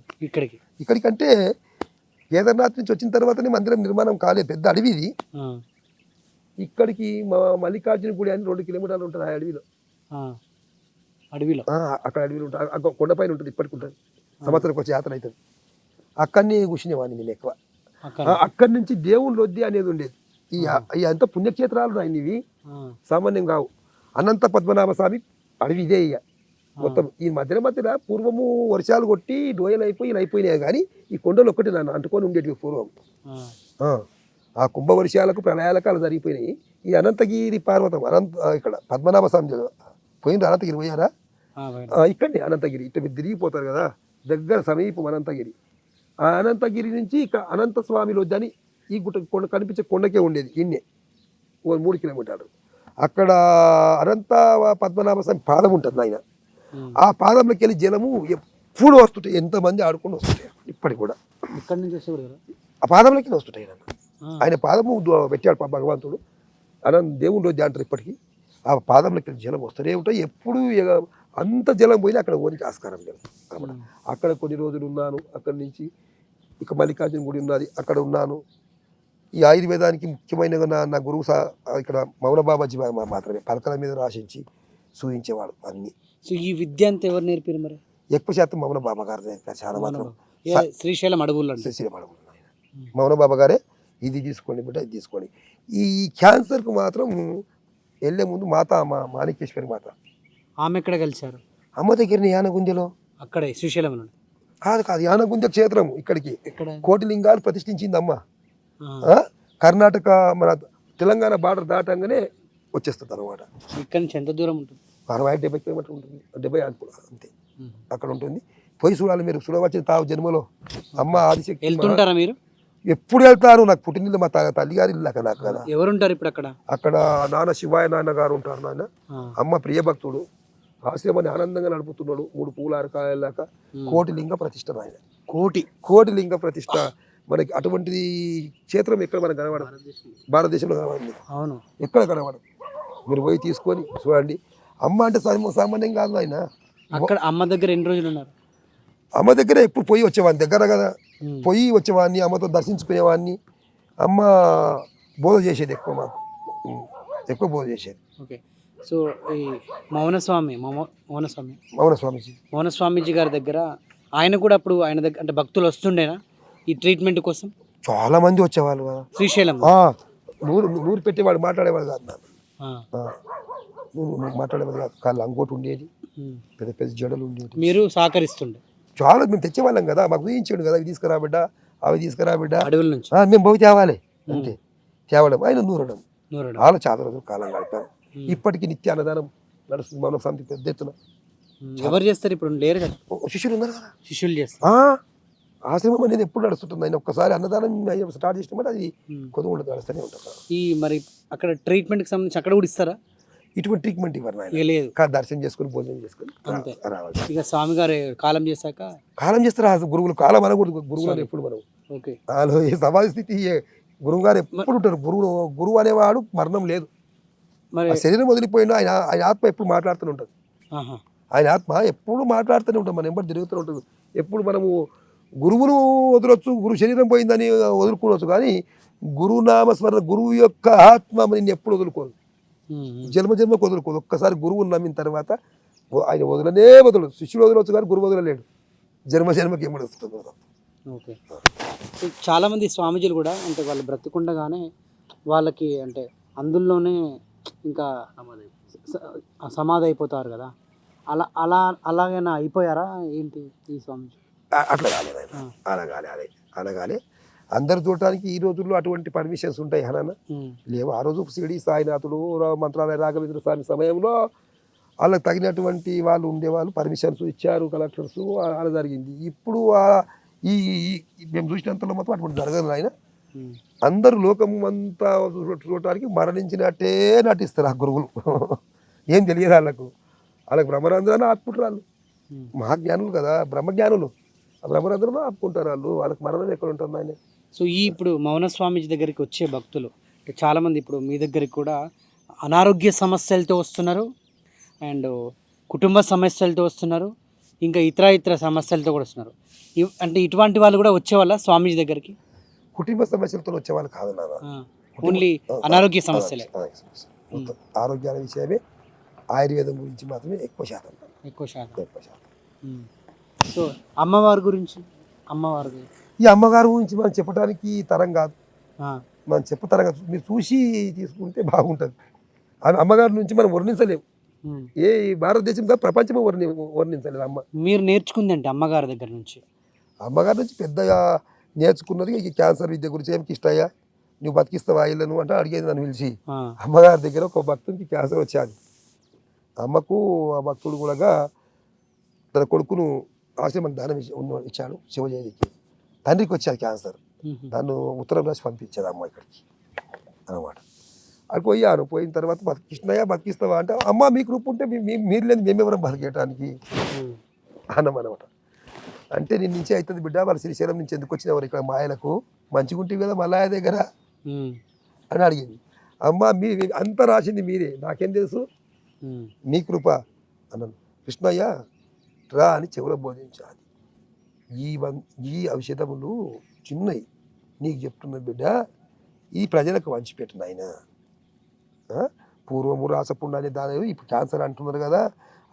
ఇక్కడికంటే కేదార్నాథ్ నుంచి వచ్చిన తర్వాతనే మందిరం నిర్మాణం కాలేదు. పెద్ద అడవి ఇది. ఇక్కడికి మా మల్లికార్జున గుడి అని 2 కిలోమీటర్లు ఉంటుంది ఆ అడవిలో. అక్కడ అడవిలో ఉంటుంది, అక్కడ కొండపైన ఉంటుంది, ఇప్పటికి ఉంటుంది. సంవత్సరానికి వచ్చే యాత్ర అవుతుంది. అక్కడనే కూర్చునేవాడిని నేను ఎక్కువ. అక్కడి నుంచి దేవుని లొద్ది అనేది ఉండేది. ఈ అంత పుణ్యక్షేత్రాలు ఆయన ఇవి సామాన్యం కావు. అనంత పద్మనాభ స్వామి అడవి ఇదే. ఇక మొత్తం ఈ మధ్యలో పూర్వము వర్షాలు కొట్టి డోయలు అయిపోయినాయి కానీ ఈ కొండలు ఒక్కటి నన్ను అంటుకొని ఉండేటివి పూర్వం. ఆ కుంభ వర్షాలకు ప్రళయాలకు అలా జరిగిపోయినాయి. ఈ అనంతగిరి పర్వతం ఇక్కడ పద్మనాభ స్వామి పోయిన అనంతగిరి పోయారా? ఇక్కడనే అనంతగిరి ఇట్లా మీరు తిరిగిపోతారు కదా, దగ్గర సమీపం అనంతగిరి. ఆ అనంతగిరి నుంచి ఇక అనంత స్వామి లొద్ది అని ఈ కొండ కనిపించే కొండకే ఉండేది. ఇన్నే 3 కిలోమీటర్లు. అక్కడ అనంత పద్మనాభ స్వామి పాదం ఉంటుంది ఆయన. ఆ పాదంలోకి వెళ్ళి జలము ఎప్పుడు వస్తుంటాయి, ఎంతమంది ఆడుకుంటూ వస్తుంటాయి ఇప్పటికి కూడా. ఇక్కడ నుంచి ఆ పాదంలోకి వస్తుంటాయి. ఆయన పాదము పెట్టాడు భగవంతుడు. దేవుని రోజు అంటారు ఇప్పటికీ. ఆ పాదంలోకి వెళ్ళి జలం వస్తూనే ఉంటాయి ఎప్పుడు. అంత జలం పోయినా అక్కడ ఓనికి ఆస్కారం లేదు అన్నమాట. అక్కడ కొన్ని రోజులు ఉన్నాను. అక్కడి నుంచి ఇక మల్లికార్జున గుడి ఉన్నది, అక్కడ ఉన్నాను. ఈ ఆయుర్వేదానికి ముఖ్యమైన నా గురువు ఇక్కడ మౌన బాబాజీ మాత్రమే పలకల మీద రాసించి సూచించేవాడు అన్ని. సో ఈ విద్య అంతా ఎవరు నేర్పారు మరి? ఎక్కువ శాతం మౌన బాబా గారు నేర్పారు. చాలా మాత్రం శ్రీశైలం అడవుల్లో మౌన బాబా గారే ఇది తీసుకోండి బిడ్డ, ఇది తీసుకోండి. ఈ క్యాన్సర్కు మాత్రం వెళ్ళే ముందు మాణికేశ్వరి మాత ఆమె ఎక్కడ కలిశారు? అమ్మ దగ్గరని యానగుంజలో. అక్కడే శ్రీశైలం కాదు యానగుంజ క్షేత్రం. ఇక్కడికి కోటి లింగాలు ప్రతిష్ఠించింది అమ్మ. కర్ణాటక మన తెలంగాణ బార్డర్ దాటంగానే వచ్చేస్తుంది అనమాట. ఇక్కడ నుంచి ఎంత దూరం ఉంటుంది? 60-70 కిలోమీటర్లు ఉంటుంది. 70 అంతే అక్కడ ఉంటుంది. పోయి చూడాలి మీరు. చూడవచ్చిన తావు జన్మలో అమ్మ ఆదిశక్తి. వెళ్తుంటారా మీరు? ఎప్పుడు వెళ్తారు. నాకు పుట్టినిల్లు మా తల్లిగారి ఇల్లు అక్కడ. నాకు కదా ఎవరుంటారు ఇప్పుడు అక్కడ? అక్కడ నాన్న శివాయ నాన్న గారు ఉంటారు. నాన్న అమ్మ ప్రియభక్తుడు, ఆశ్రమాన్ని ఆనందంగా నడుపుతున్నాడు. 3 పూల అరకాయల దాకా. కోటి లింగ ప్రతిష్ట ఆయన. కోటి లింగ ప్రతిష్ట. మనకి అటువంటిది క్షేత్రం ఎక్కడ మనకు కనబడదు, భారతదేశంలో కనబడింది. అవును, ఎక్కడ కనబడదు. మీరు పోయి తీసుకొని చూడండి. అమ్మ అంటే సామాన్యం కాదు ఆయన. అక్కడ అమ్మ దగ్గర ఎన్ని రోజులు ఉన్నారు? అమ్మ దగ్గర ఎప్పుడు పోయి వచ్చేవాడిని, దగ్గర కదా పోయి వచ్చేవాడిని, అమ్మతో దర్శించుకునేవాడిని. అమ్మ బోధ చేసేది ఎక్కువ, మాకు ఎక్కువ బోధ చేసేది. ఓకే. సో ఈ మౌనస్వామీజీ గారి దగ్గర ఆయన కూడా అప్పుడు ఆయన దగ్గర అంటే భక్తులు వస్తుండేనా ఈ ట్రీట్మెంట్ కోసం? చాలా మంది వచ్చేవాళ్ళు కదా శ్రీశైలం. నూరు పెట్టేవాడు, మాట్లాడేవాడు కాదు నాకు. మాట్లాడేవాడు కాదు. కాళ్ళు అంగోటి ఉండేది, పెద్ద పెద్ద జడలు ఉండేది. మీరు సహకరిస్తుండే చాలా. మేము తెచ్చేవాళ్ళం కదా, మాకు ఊహించాడు కదా, ఇవి తీసుకురా బిడ్డ, అవి తీసుకురా బిడ్డ, అడవుల నుంచి. మేము పోయి తేవాలి అంతే. తేవడం ఆయన నూరడం. చాలా చాలా రోజులు కాలం గడిపాం. ఇప్పటికీ నిత్య అన్నదానం నడుస్తుంది మన సమితి పెద్ద ఎత్తున. ఎవరు చేస్తారు ఇప్పుడు? లేరు కదా, శిష్యులు ఉన్నారు కదా, శిష్యులు చేస్తారు. ఆశ్రమం అనేది ఎప్పుడు నడుస్తుంటుంది. ఆయన ఒక్కసారి అన్నదానం స్టార్ట్ చేసినప్పుడు అది కొద్దిగా నడుస్తూనే ఉంటుంది. ఈ మరి అక్కడ ట్రీట్మెంట్కి సంబంధించి అక్కడ కూడా ఇస్తారా? ఇటువంటి ట్రీట్మెంట్ ఇవ్వరు నాయన. ఇక లేదు. దర్శనం చేసుకుని భోజనం చేసుకుని అంతే. రావాలి. ఇక స్వామి గారు కాలం చేశాక కాలం చేస్తారు ఆ గురువులు, కాలం అనకూడదు. గురువులు ఎప్పుడు మనం ఓకే. వాళ్ళు ఈ సమాధి స్థితి గురువు గారు ఎప్పుడు ఉంటారు. గురువు అనేవాడు మరణం లేదు. మరి ఆ శరీరం వదిలిపోయినా ఆయన ఆత్మ ఎప్పుడు మాట్లాడుతూనే ఉంటుంది. ఆహా. ఆయన ఆత్మ ఎప్పుడు మాట్లాడుతూనే ఉంటుంది, మన ఎంబడి తిరుగుతూనే ఉంటుంది. ఎప్పుడు మనము గురువును వదలొచ్చు, గురు శరీరం పోయిందని వదులుకోవచ్చు, కానీ గురునామస్మరణ, గురువు యొక్క ఆత్మ నిన్ను ఎప్పుడు వదులుకోదు, జన్మ జన్మకు వదులుకోదు. ఒక్కసారి గురువుని నమ్మిన తర్వాత ఆయన వదలనే వదలడు. శిష్యుడు వదలవచ్చు కానీ గురువు వదలలేడు. జన్మ జన్మకి ఏమడి వస్తుంది. ఓకే. చాలామంది స్వామీజీలు కూడా అంటే వాళ్ళు బ్రతికుండగానే వాళ్ళకి అంటే అందులోనే ఇంకా సమాధి అయిపోతారు కదా, అలాగైనా అయిపోయారా ఏంటి ఈ స్వామీజీ? అట్లా కాలేదు ఆయన, అలాగాలి. అందరు చూడటానికి ఈ రోజుల్లో అటువంటి పర్మిషన్స్ ఉంటాయి హనాన్న లేవు. ఆ రోజు సిడి సాయినాథుడు, మంత్రాలయ రాఘవేంద్ర స్వామి సమయంలో వాళ్ళకి తగినటువంటి వాళ్ళు ఉండేవాళ్ళు, పర్మిషన్స్ ఇచ్చారు కలెక్టర్స్, అలా జరిగింది. ఇప్పుడు ఈ మేము చూసినంతలో మొత్తం అటువంటి జరగదు ఆయన. అందరూ లోకం అంతా చూడటానికి మరణించినట్టే నటిస్తారు ఆ గురువులు. ఏం తెలియదు వాళ్ళకు బ్రహ్మరంధ్రాన్ని ఆపుకుంటారు వాళ్ళు. మహాజ్ఞానులు కదా, బ్రహ్మజ్ఞానులు. ఆ బ్రహ్మరంధ్రంలో ఆపుకుంటారు వాళ్ళు. వాళ్ళకి మరణం ఎక్కడ ఉంటుంది ఆయన. సో ఇప్పుడు మౌన స్వామీజీ దగ్గరికి వచ్చే భక్తులు చాలామంది ఇప్పుడు మీ దగ్గరికి కూడా అనారోగ్య సమస్యలతో వస్తున్నారు, అండ్ కుటుంబ సమస్యలతో వస్తున్నారు, ఇంకా ఇతర సమస్యలతో కూడా వస్తున్నారు. అంటే ఇటువంటి వాళ్ళు కూడా వచ్చేవాళ్ళ స్వామీజీ దగ్గరికి? కుటుంబ సమస్యలతో వచ్చేవాళ్ళు కాదు నాన్న, ఓన్లీ అనారోగ్య సమస్యలే. ఆరోగ్యాల విషయమే, ఆయుర్వేదం గురించి మాత్రమే ఎక్కువ శాతం. సో అమ్మవారి గురించి, ఈ అమ్మగారి గురించి మనం చెప్పడానికి తరం కాదు, మనం చెప్పతరం కాదు. మీరు చూసి తీసుకుంటే బాగుంటుంది. అమ్మగారి నుంచి మనం వర్ణించలేము. ఏ భారతదేశం కాదు, ప్రపంచమే వర్ణించలేదు అమ్మ. మీరు నేర్చుకుందండి అమ్మగారి దగ్గర నుంచి? అమ్మగారి నుంచి పెద్దగా నేర్చుకున్నది ఈ క్యాన్సర్ విద్య గురించి. ఏం కిష్టయ్యా నువ్వు బతికిస్తావా ఇళ్ళను అంటే అడిగేది నన్ను పిలిచి. అమ్మగారి దగ్గర ఒక భక్తునికి క్యాన్సర్ వచ్చాది. అమ్మకు ఆ భక్తుడు కూడా తన కొడుకును ఆశ్రమం దానం ఇచ్చాడు శివజయంతికి. తండ్రికి వచ్చాది క్యాన్సర్. నన్ను ఉత్తరం రాసి పంపించాడు అమ్మ ఇక్కడికి అన్నమాట. అది పోయిన తర్వాత కృష్ణయ్య బతికిస్తావా అంటే, అమ్మ మీకు రూపు ఉంటే మీరు లేదు మేమెవరం బతికేయటానికి అన్నమాట. అంటే నేను నుంచి అవుతుంది బిడ్డ, వాళ్ళ శ్రీశైలం నుంచి ఎందుకు వచ్చినవారు ఇక్కడ మాయలకు, మంచిగా ఉంటుంది కదా మల్లయ్య దగ్గర అని అడిగింది. అమ్మ అంతా రాసింది మీరే, నాకేం తెలుసు, మీ కృప అన్నాను. కృష్ణయ్య రా అని చెవులో బోధించాలి. ఈ ఔషధములు చిన్నవి నీకు చెప్తున్న బిడ్డ, ఈ ప్రజలకు వంచిపెట్టిన ఆయన. పూర్వము రాసపుండు అనే దాని, ఇప్పుడు క్యాన్సర్ అంటున్నారు కదా,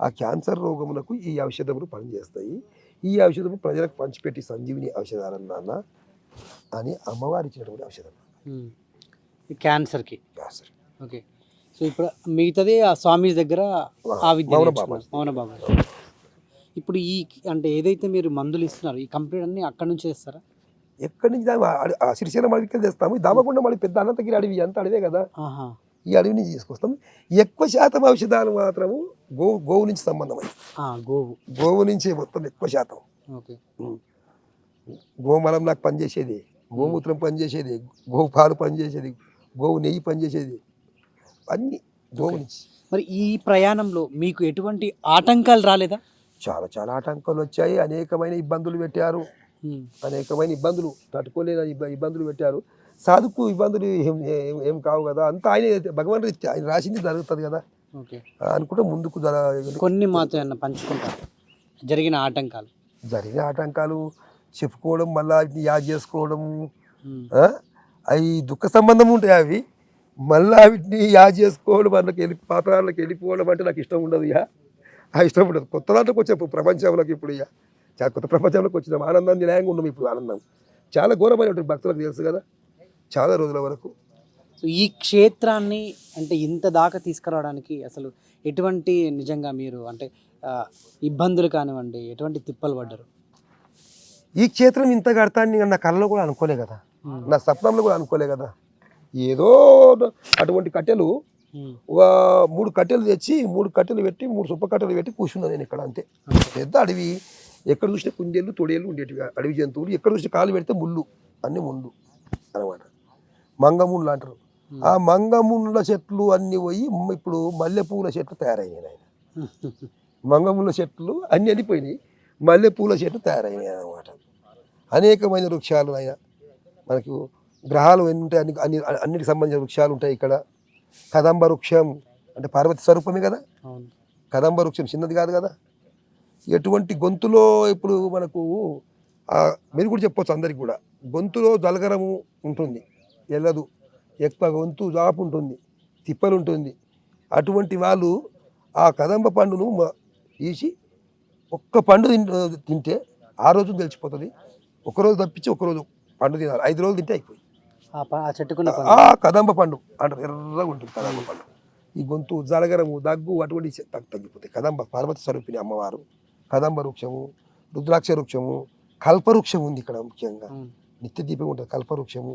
ఆ క్యాన్సర్ రోగములకు ఈ ఔషధములు పనిచేస్తాయి. ఈ ఔషధము ప్రజలకు పంచిపెట్టి సంజీవిని ఔషధాలన్నా అని అమ్మవారి ఇచ్చినటువంటి ఔషధం క్యాన్సర్కి. ఓకే. సో ఇప్పుడు మిగతాది ఆ స్వామి దగ్గర ఆ విద్య మౌన బాబా. ఇప్పుడు ఈ అంటే ఏదైతే మీరు మందులు ఇస్తున్నారు, ఈ కంప్లీట్ అన్ని అక్కడ నుంచి చేస్తారా? ఎక్కడి నుంచి ఆ శ్రీశైలం అడవికి తెస్తాము. దామకుండా మళ్ళీ పెద్ద అనంతగిరి అడవి అంత అడివే కదా, ఈ అడవి నుంచి తీసుకొస్తాం. ఎక్కువ శాతం ఔషధాలు మాత్రము గోవు నుంచి సంబంధమై, గోవు నుంచి మొత్తం ఎక్కువ శాతం. గోమలం నాకు పనిచేసేది, గోమూత్రం పనిచేసేది, గోవు పాలు పనిచేసేది, గోవు నెయ్యి పనిచేసేది, అన్ని గోవు నుంచి. మరి ఈ ప్రయాణంలో మీకు ఎటువంటి ఆటంకాలు రాలేదా? చాలా ఆటంకాలు వచ్చాయి. అనేకమైన ఇబ్బందులు పెట్టారు, అనేకమైన ఇబ్బందులు తట్టుకోలేని ఇబ్బందులు పెట్టారు. సాధుకు ఇబ్బందులు ఏం కావు కదా, అంతా ఆయన భగవాన్ రీత్యా ఆయన రాసింది జరుగుతుంది కదా అనుకుంటే ముందుకు కొన్ని మాత్రం పంచుకుంటారు. జరిగిన ఆటంకాలు చెప్పుకోవడం, మళ్ళీ వాటిని యాద్ చేసుకోవడం, అవి దుఃఖ సంబంధం ఉంటాయి. అవి మళ్ళీ వీటిని యాద్ చేసుకోవడం, వాళ్ళకి పాత్రలకు వెళ్ళిపోవడం అంటే నాకు ఇష్టం ఉండదు. ఇష్టం ఉండదు. కొత్త దాంట్లోకి వచ్చే ప్రపంచంలోకి ఇప్పుడు కొత్త ప్రపంచంలోకి వచ్చినాం. ఆనందాన్ని న్యాయంగా ఉన్నాం. ఇప్పుడు ఆనందం చాలా ఘోరమైనటువంటి భక్తులకు తెలుసు కదా, చాలా రోజుల వరకు. సో ఈ క్షేత్రాన్ని అంటే ఇంత దాకా తీసుకురావడానికి అసలు ఎటువంటి నిజంగా మీరు అంటే ఇబ్బందులు కానివ్వండి, ఎటువంటి తిప్పలు పడ్డారు? ఈ క్షేత్రం ఇంత కడతాన్ని నా కళలో కూడా అనుకోలే కదా, నా స్వప్నంలో కూడా అనుకోలే కదా. ఏదో అటువంటి కట్టెలు ఒక 3 కట్టెలు తెచ్చి 3 కట్టెలు పెట్టి 3 సుప్ప కట్టెలు పెట్టి కూర్చున్నాను నేను ఇక్కడ. అంతే. పెద్ద అడవి, ఎక్కడ చూసినా కుందేళ్ళు తొడేళ్ళు ఉండేటివి, అడవి జంతువులు. ఎక్కడ చూసినా కాలు పెడితే ముళ్ళు, అన్నీ ముళ్ళు అనమాట. మంగముళ్ళు అంటారు. ఆ మంగముళ్ళ చెట్లు అన్నీ పోయి ఇప్పుడు మల్లెపూల చెట్లు తయారైనాయి ఆయన. మంగముళ్ళ చెట్లు అన్నీ వెళ్ళిపోయినాయి, మల్లెపూల చెట్లు తయారైనాయి అన్నమాట. అనేకమైన వృక్షాలు ఆయన మనకు గ్రహాలు ఎన్ని ఉంటాయి అన్ని అన్ని అన్నిటికి సంబంధించిన వృక్షాలు ఉంటాయి ఇక్కడ. కదంబ వృక్షం అంటే పార్వతి స్వరూపమే కదా. అవును. కదంబ వృక్షం చిన్నది కాదు కదా. ఎటువంటి గొంతులో ఇప్పుడు మనకు మీరు కూడా చెప్పొచ్చు అందరికి కూడా, గొంతులో జలగరము ఉంటుంది, వెళ్ళదు, ఎక్కువ గొంతు జాపు ఉంటుంది, తిప్పలు ఉంటుంది. అటువంటి వాళ్ళు ఆ కదంబ పండును తీసి ఒక్క పండు తింటే ఆ రోజు తెలిసిపోతుంది. ఒకరోజు తప్పించి ఒకరోజు పండు తినాలి, 5 రోజులు తింటే అయిపోయి. ఆ చెట్టుకున్న ఆ కదంబ పండు అంటారు, ఎర్రగా ఉంటుంది కదంబ పండు. ఈ గొంతు జలగరము దగ్గు అటువంటి తగ్గిపోతాయి. కదంబ పార్వతి స్వరూపిణి అమ్మవారు. కదంబ వృక్షము, రుద్రాక్ష వృక్షము, కల్పవృక్షం ఉంది ఇక్కడ ముఖ్యంగా, నిత్య దీపం ఉంటుంది. కల్పవృక్షము,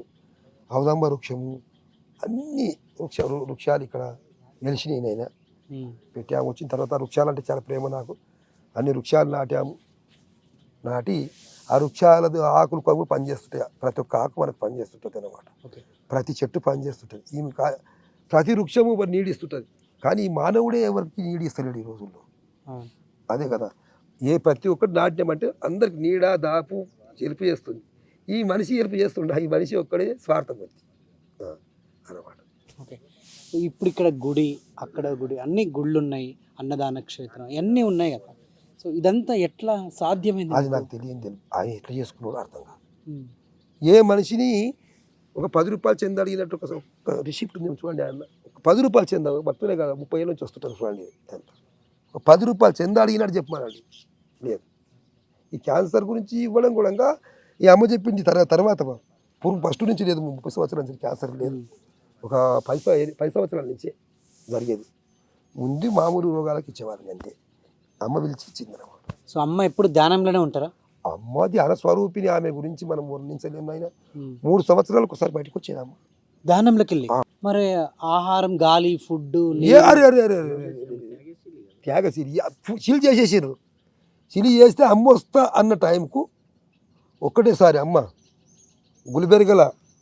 ఔదంబ వృక్షము, అన్ని వృక్షాలు ఇక్కడ వెలిసినాయి. నైనా పెట్టాము. వచ్చిన తర్వాత వృక్షాలు అంటే చాలా ప్రేమ నాకు. అన్ని వృక్షాలు నాటాము. నాటి ఆ వృక్షాలది ఆకులు కొమ్ములు పనిచేస్తుంటాయి. ప్రతి ఒక్క ఆకు మనకు పనిచేస్తుంటుంది అన్నమాట. ప్రతి చెట్టు పనిచేస్తుంటుంది. ఈమె ప్రతి వృక్షము నీడిస్తుంటుంది. కానీ ఈ మానవుడే ఎవరికి నీడిస్తలేడు ఈ రోజుల్లో. అదే కదా, ప్రతి ఒక్కటి నాట్యమంటే అందరికి నీడ దాపు హెల్ప్ చేస్తుంది. ఈ మనిషి హెల్ప్ చేస్తుండ, ఈ మనిషి ఒక్కడే స్వార్థం వచ్చి అన్నమాట. ఓకే, ఇప్పుడు ఇక్కడ గుడి, అక్కడ గుడి, అన్ని గుళ్ళు ఉన్నాయి, అన్నదాన క్షేత్రం అన్నీ ఉన్నాయి కదా. సో ఇదంతా ఎట్లా సాధ్యమైంది? అది నాకు తెలియదు. ఆయన ఎట్లా చేసుకున్నాడో అర్థం కాదు. ఏ మనిషిని ఒక 10 రూపాయలు చెంద అడిగినట్టు ఒక రిసిప్ట్ ఉంది చూడండి. ఆయన ఒక 10 రూపాయలు చెంద భక్తులే కదా, 30 ఏళ్ళ నుంచి వస్తుంటారు చూడండి. ఒక 10 రూపాయలు చెంద అడిగినట్టు చెప్పమన్నాడు. లేదు, ఈ క్యాన్సర్ గురించి ఇవ్వడం కూడా ఈ అమ్మ చెప్పింది తర్వాత ఫస్ట్ నుంచి లేదు, 30 సంవత్సరాల నుంచి క్యాన్సర్ లేదు. ఒక 10 సంవత్సరాల నుంచే జరిగేది. ముందు మామూలు రోగాలకు ఇచ్చేవాళ్ళని అంతే. అమ్మ పిలిచి ఇచ్చింది అన్నమాట. సో అమ్మ ఎప్పుడు ధ్యానంలోనే ఉంటారా? అమ్మ ధ్యాన స్వరూపిణి. ఆమె గురించి మనం వర్ణించలేము. అయినా 3 సంవత్సరాలకు ఒకసారి బయటకు వచ్చేది అమ్మ ధ్యానంలోకి వెళ్ళి. మరి ఆహారం, గాలి, ఫుడ్ సిలి చేసేసారు. సిలి చేస్తే అమ్మ వస్తా అన్న టైంకు ఒక్కటేసారి అమ్మ గుల్బెర్గల,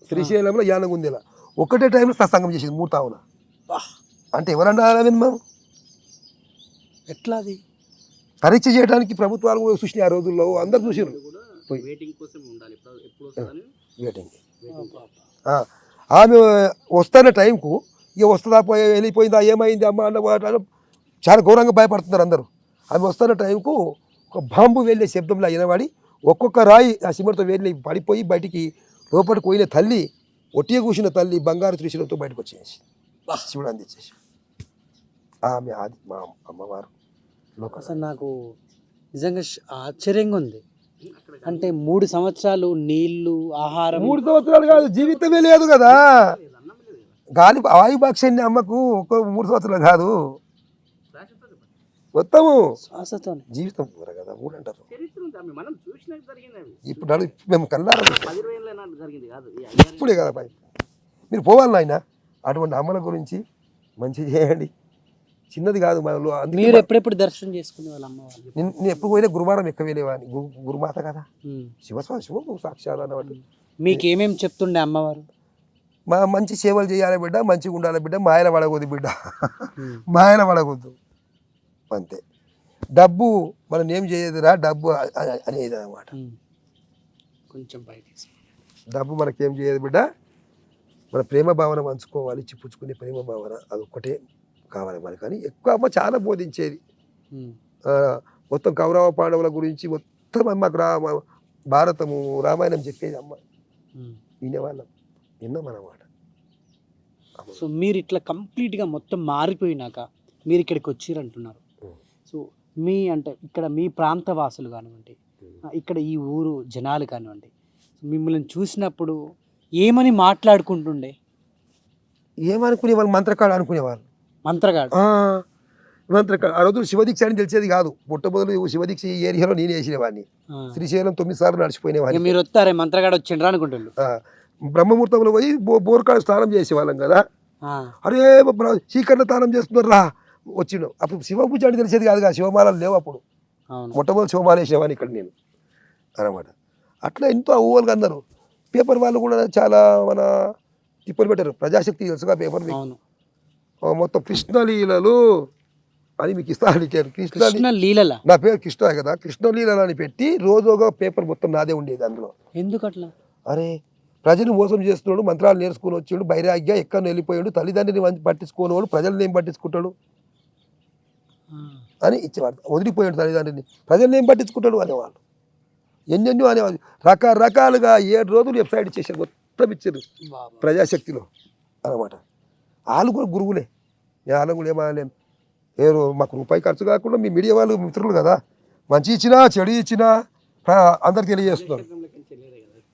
శ్రీశైలంలో, యానగుందెల ఒకటే టైంలో సత్సంగం చేసేది 3 తావున. అంటే ఎవరన్నా మనం ఎట్లా అది పరీక్ష చేయడానికి ప్రభుత్వాలు కూడా చూసినాయి ఆ రోజుల్లో. అందరు చూసారు వెయిటింగ్. ఆమె వస్తున్న టైంకు ఇక వస్తుందా వెళ్ళిపోయిందా ఏమైంది అమ్మ అన్న చాలా ఘోరంగా భయపడుతున్నారు అందరూ. ఆమె వస్తున్న టైంకు ఒక బాంబు వెళ్ళే శబ్దంలో వినబడి ఒక్కొక్క రాయి ఆ సిమెంట్తో వెళ్ళి పడిపోయి బయటికి లోపలికి పోయిన తల్లి, ఒట్టిగా కూర్చున్న తల్లి బంగారు త్రిశూలంతో బయటకు వచ్చేసి శివుడు అందించేసి ఆమె ఆది మా అమ్మవారు. అసలు నాకు నిజంగా ఆశ్చర్యంగా ఉంది. అంటే 3 సంవత్సరాలు నీళ్లు, ఆహారం. 3 సంవత్సరాలు కాదు, జీవితమే లేదు కదా. గాలి వాయుభాక్షాన్ని అమ్మకు ఒక 3 సంవత్సరాలు కాదు, మొత్తము శ్వాసతో జీవితం కదా. 3 అంటారు. ఇప్పుడు మేము కల్లారా ఇప్పుడే కదా పై మీరు పోవాలి నాయన. అటువంటి అమ్మల గురించి మంచిగా చేయండి. చిన్నది కాదు మనలో. మీరు ఎప్పుడెప్పుడు దర్శనం చేసుకునే వాళ్ళ అమ్మవాళ్ళు? నేను ఎప్పుడు పోయినా గురువారం ఎక్క వెళ్ళేవాడిని. గురుమాత కదా, శివ సాక్షాత్ అన్నవాళ్ళు. మీకు ఏమేమి చెప్తుండే అమ్మవారు? మంచి సేవలు చేయాలి బిడ్డ, మంచిగా ఉండాలి బిడ్డ, మాయల పడకూడదు బిడ్డ, మాయల పడకూడదు అంతే. డబ్బు మనం ఏం చేయదురా డబ్బు అనేది అన్నమాట. కొంచెం బయట డబ్బు మనకేం చేయదు బిడ్డ, మన ప్రేమ భావన పంచుకోవాలి, చిప్పుచ్చుకునే ప్రేమ భావన అది ఒక్కటే కావాలి మనకి. కానీ ఎక్కువ అమ్మ చాలా బోధించేది. మొత్తం కౌరవ పాండవుల గురించి మొత్తం అమ్మ భారతము, రామాయణం చెప్పేది అమ్మ. వినేవాళ్ళం, విన్నాం అన్నమాట. సో మీరు ఇట్లా కంప్లీట్గా మొత్తం మారిపోయినాక మీరు ఇక్కడికి వచ్చిరంటున్నారు. సో అంటే ఇక్కడ మీ ప్రాంత వాసులు కానివ్వండి, ఇక్కడ ఈ ఊరు జనాలు కానివ్వండి, మిమ్మల్ని చూసినప్పుడు ఏమని మాట్లాడుకుంటుండే? ఏమనుకునే వాళ్ళు? మంత్రకాడు అనుకునేవాళ్ళు. మంత్రకాడు మంత్రకాడు. ఆ రోజులు శివదీక్ష అని తెలిసేది కాదు. మొట్టమొదటి శివదీక్ష ఈ ఏరియాలో నేను వేసినవాడిని. శ్రీశైలం 9 సార్లు నడిచిపోయినవాడిని. మీరు వస్తారే మంత్రకాడు వచ్చిండ్రా అనుకుంటారు. బ్రహ్మముహూర్తంలో పోయి బోర్కాడు స్నానం చేసేవాళ్ళం కదా. అరే చీకట్లో స్నానం చేస్తున్నారు రా వచ్చిండు. అప్పుడు శివ పూజ అని తెలిసేది కాదు కదా, శివమాలలు లేవు అప్పుడు. మొట్టమొదటి శివమాల వేసేవాడిని ఇక్కడ నేను అన్నమాట. అట్లా ఎంతో ఊహలుగా అందరు పేపర్ వాళ్ళు కూడా చాలా మన తిప్పలు పెట్టారు. ప్రజాశక్తి తెలుసుగా పేపర్ మీకు. అవును. మొత్తం కృష్ణలీలలు అని మీకు ఇస్తాను. కృష్ణ లీలల నా పేరు కృష్ణ కదా, కృష్ణలీలలు అని పెట్టి రోజుగా పేపర్ మొత్తం నాదే ఉండేది అందులో. ఎందుకు అట్లా? అరే ప్రజలు మోసం చేస్తున్నాడు, మంత్రాలు నేర్చుకుని వచ్చిండు, బైరాగ్య ఎక్కడ వెళ్ళిపోయాడు, తల్లిదండ్రిని పట్టించుకోనివాడు ప్రజల్ని ఏం పట్టించుకుంటాడు ఆ. అని ఇచ్చేవాడు. వదిలిపోయాడు తల్లిదండ్రిని, ప్రజల్ని ఏం పట్టించుకుంటాడు అనేవాళ్ళు. ఎన్నెన్నో అనేవాళ్ళు. రకరకాలుగా 7 రోజులు వెబ్సైట్ చేశారు, మొత్తం ఇచ్చారు బాబా. ప్రజాశక్తిలో అన్నమాట. వాళ్ళు కూడా గురువులే, వాళ్ళు కూడా ఏమనలేను. మాకు రూపాయి ఖర్చు కాకుండా మీ మీడియా వాళ్ళు మిత్రులు కదా, మంచి ఇచ్చినా చెడు ఇచ్చినా అందరికి తెలియజేస్తున్నారు,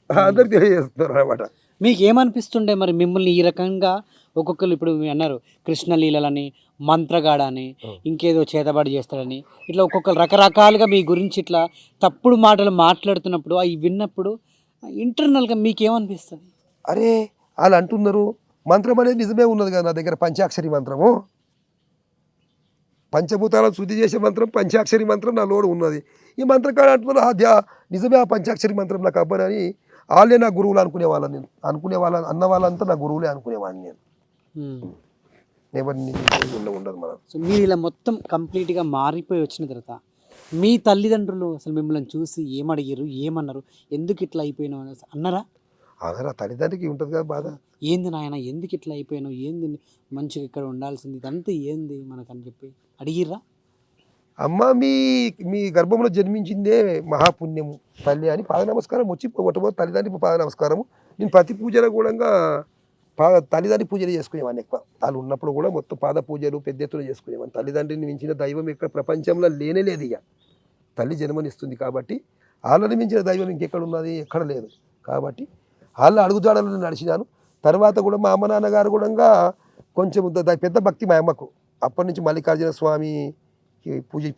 అందరికి తెలియజేస్తున్నారు అనమాట. మీకు ఏమనిపిస్తుండే మరి మిమ్మల్ని ఈ రకంగా ఒక్కొక్కరు ఇప్పుడు మీరు అన్నారు కృష్ణలీలని, మంత్రగాడని, ఇంకేదో చేతబడి చేస్తాడని, ఇట్లా ఒక్కొక్కరు రకరకాలుగా మీ గురించి ఇట్లా తప్పుడు మాటలు మాట్లాడుతున్నప్పుడు అవి విన్నప్పుడు ఇంటర్నల్గా మీకేమనిపిస్తుంది? అరే వాళ్ళు అంటున్నారు మంత్రం అనేది నిజమే ఉన్నది కదా నా దగ్గర, పంచాక్షరి మంత్రము, పంచభూతాలను శుద్ధి చేసే మంత్రం పంచాక్షరి మంత్రం నా లోడు ఉన్నది. ఈ మంత్రకాడు అంటున్నారు నిజమే ఆ పంచాక్షరి మంత్రం నాకు అబ్బనని వాళ్ళే నా గురువులు అనుకునేవాళ్ళని, నేను అన్న వాళ్ళంతా నా గురువులే అనుకునేవాడిని నేను. ఎవరిని ఉండదు మనం. సో మీరు ఇలా మొత్తం కంప్లీట్గా మారిపోయి వచ్చిన తర్వాత మీ తల్లిదండ్రులు అసలు మిమ్మల్ని చూసి ఏమడిగారు, ఏమన్నారు, ఎందుకు ఇట్లా అయిపోయినావు అని అన్నారా? అదరా తల్లిదండ్రికి ఉంటుంది కదా బాధ. ఏంది నాయన ఎందుకు ఇట్లా అయిపోయినావు, ఏంది మంచిగా ఇక్కడ ఉండాల్సింది, ఇదంతా ఏంది మనకని చెప్పి అడిగిర్రా? అమ్మ మీ గర్భంలో జన్మించిందే మహాపుణ్యము తల్లి అని పాద నమస్కారం వచ్చి మొట్టమొదటి తల్లిదండ్రి పాద నమస్కారము. నేను ప్రతి పూజలో కూడా తల్లిదండ్రి పూజలు చేసుకునేవాడిని. ఎక్కువ వాళ్ళు ఉన్నప్పుడు కూడా మొత్తం పాద పూజలు పెద్ద ఎత్తున చేసుకునేవాడిని. తల్లిదండ్రిని మించిన దైవం ఇక్కడ ప్రపంచంలో లేనే లేదు. ఇక తల్లి జన్మనిస్తుంది కాబట్టి వాళ్ళని మించిన దైవం ఇంకెక్కడ ఉన్నది, ఎక్కడ లేదు. కాబట్టి వాళ్ళ అడుగుజాడలను నడిచినాను. తర్వాత కూడా మా అమ్మ నాన్నగారు కూడా కొంచెం పెద్ద భక్తి మా అమ్మకు. అప్పటి నుంచి మల్లికార్జున స్వామి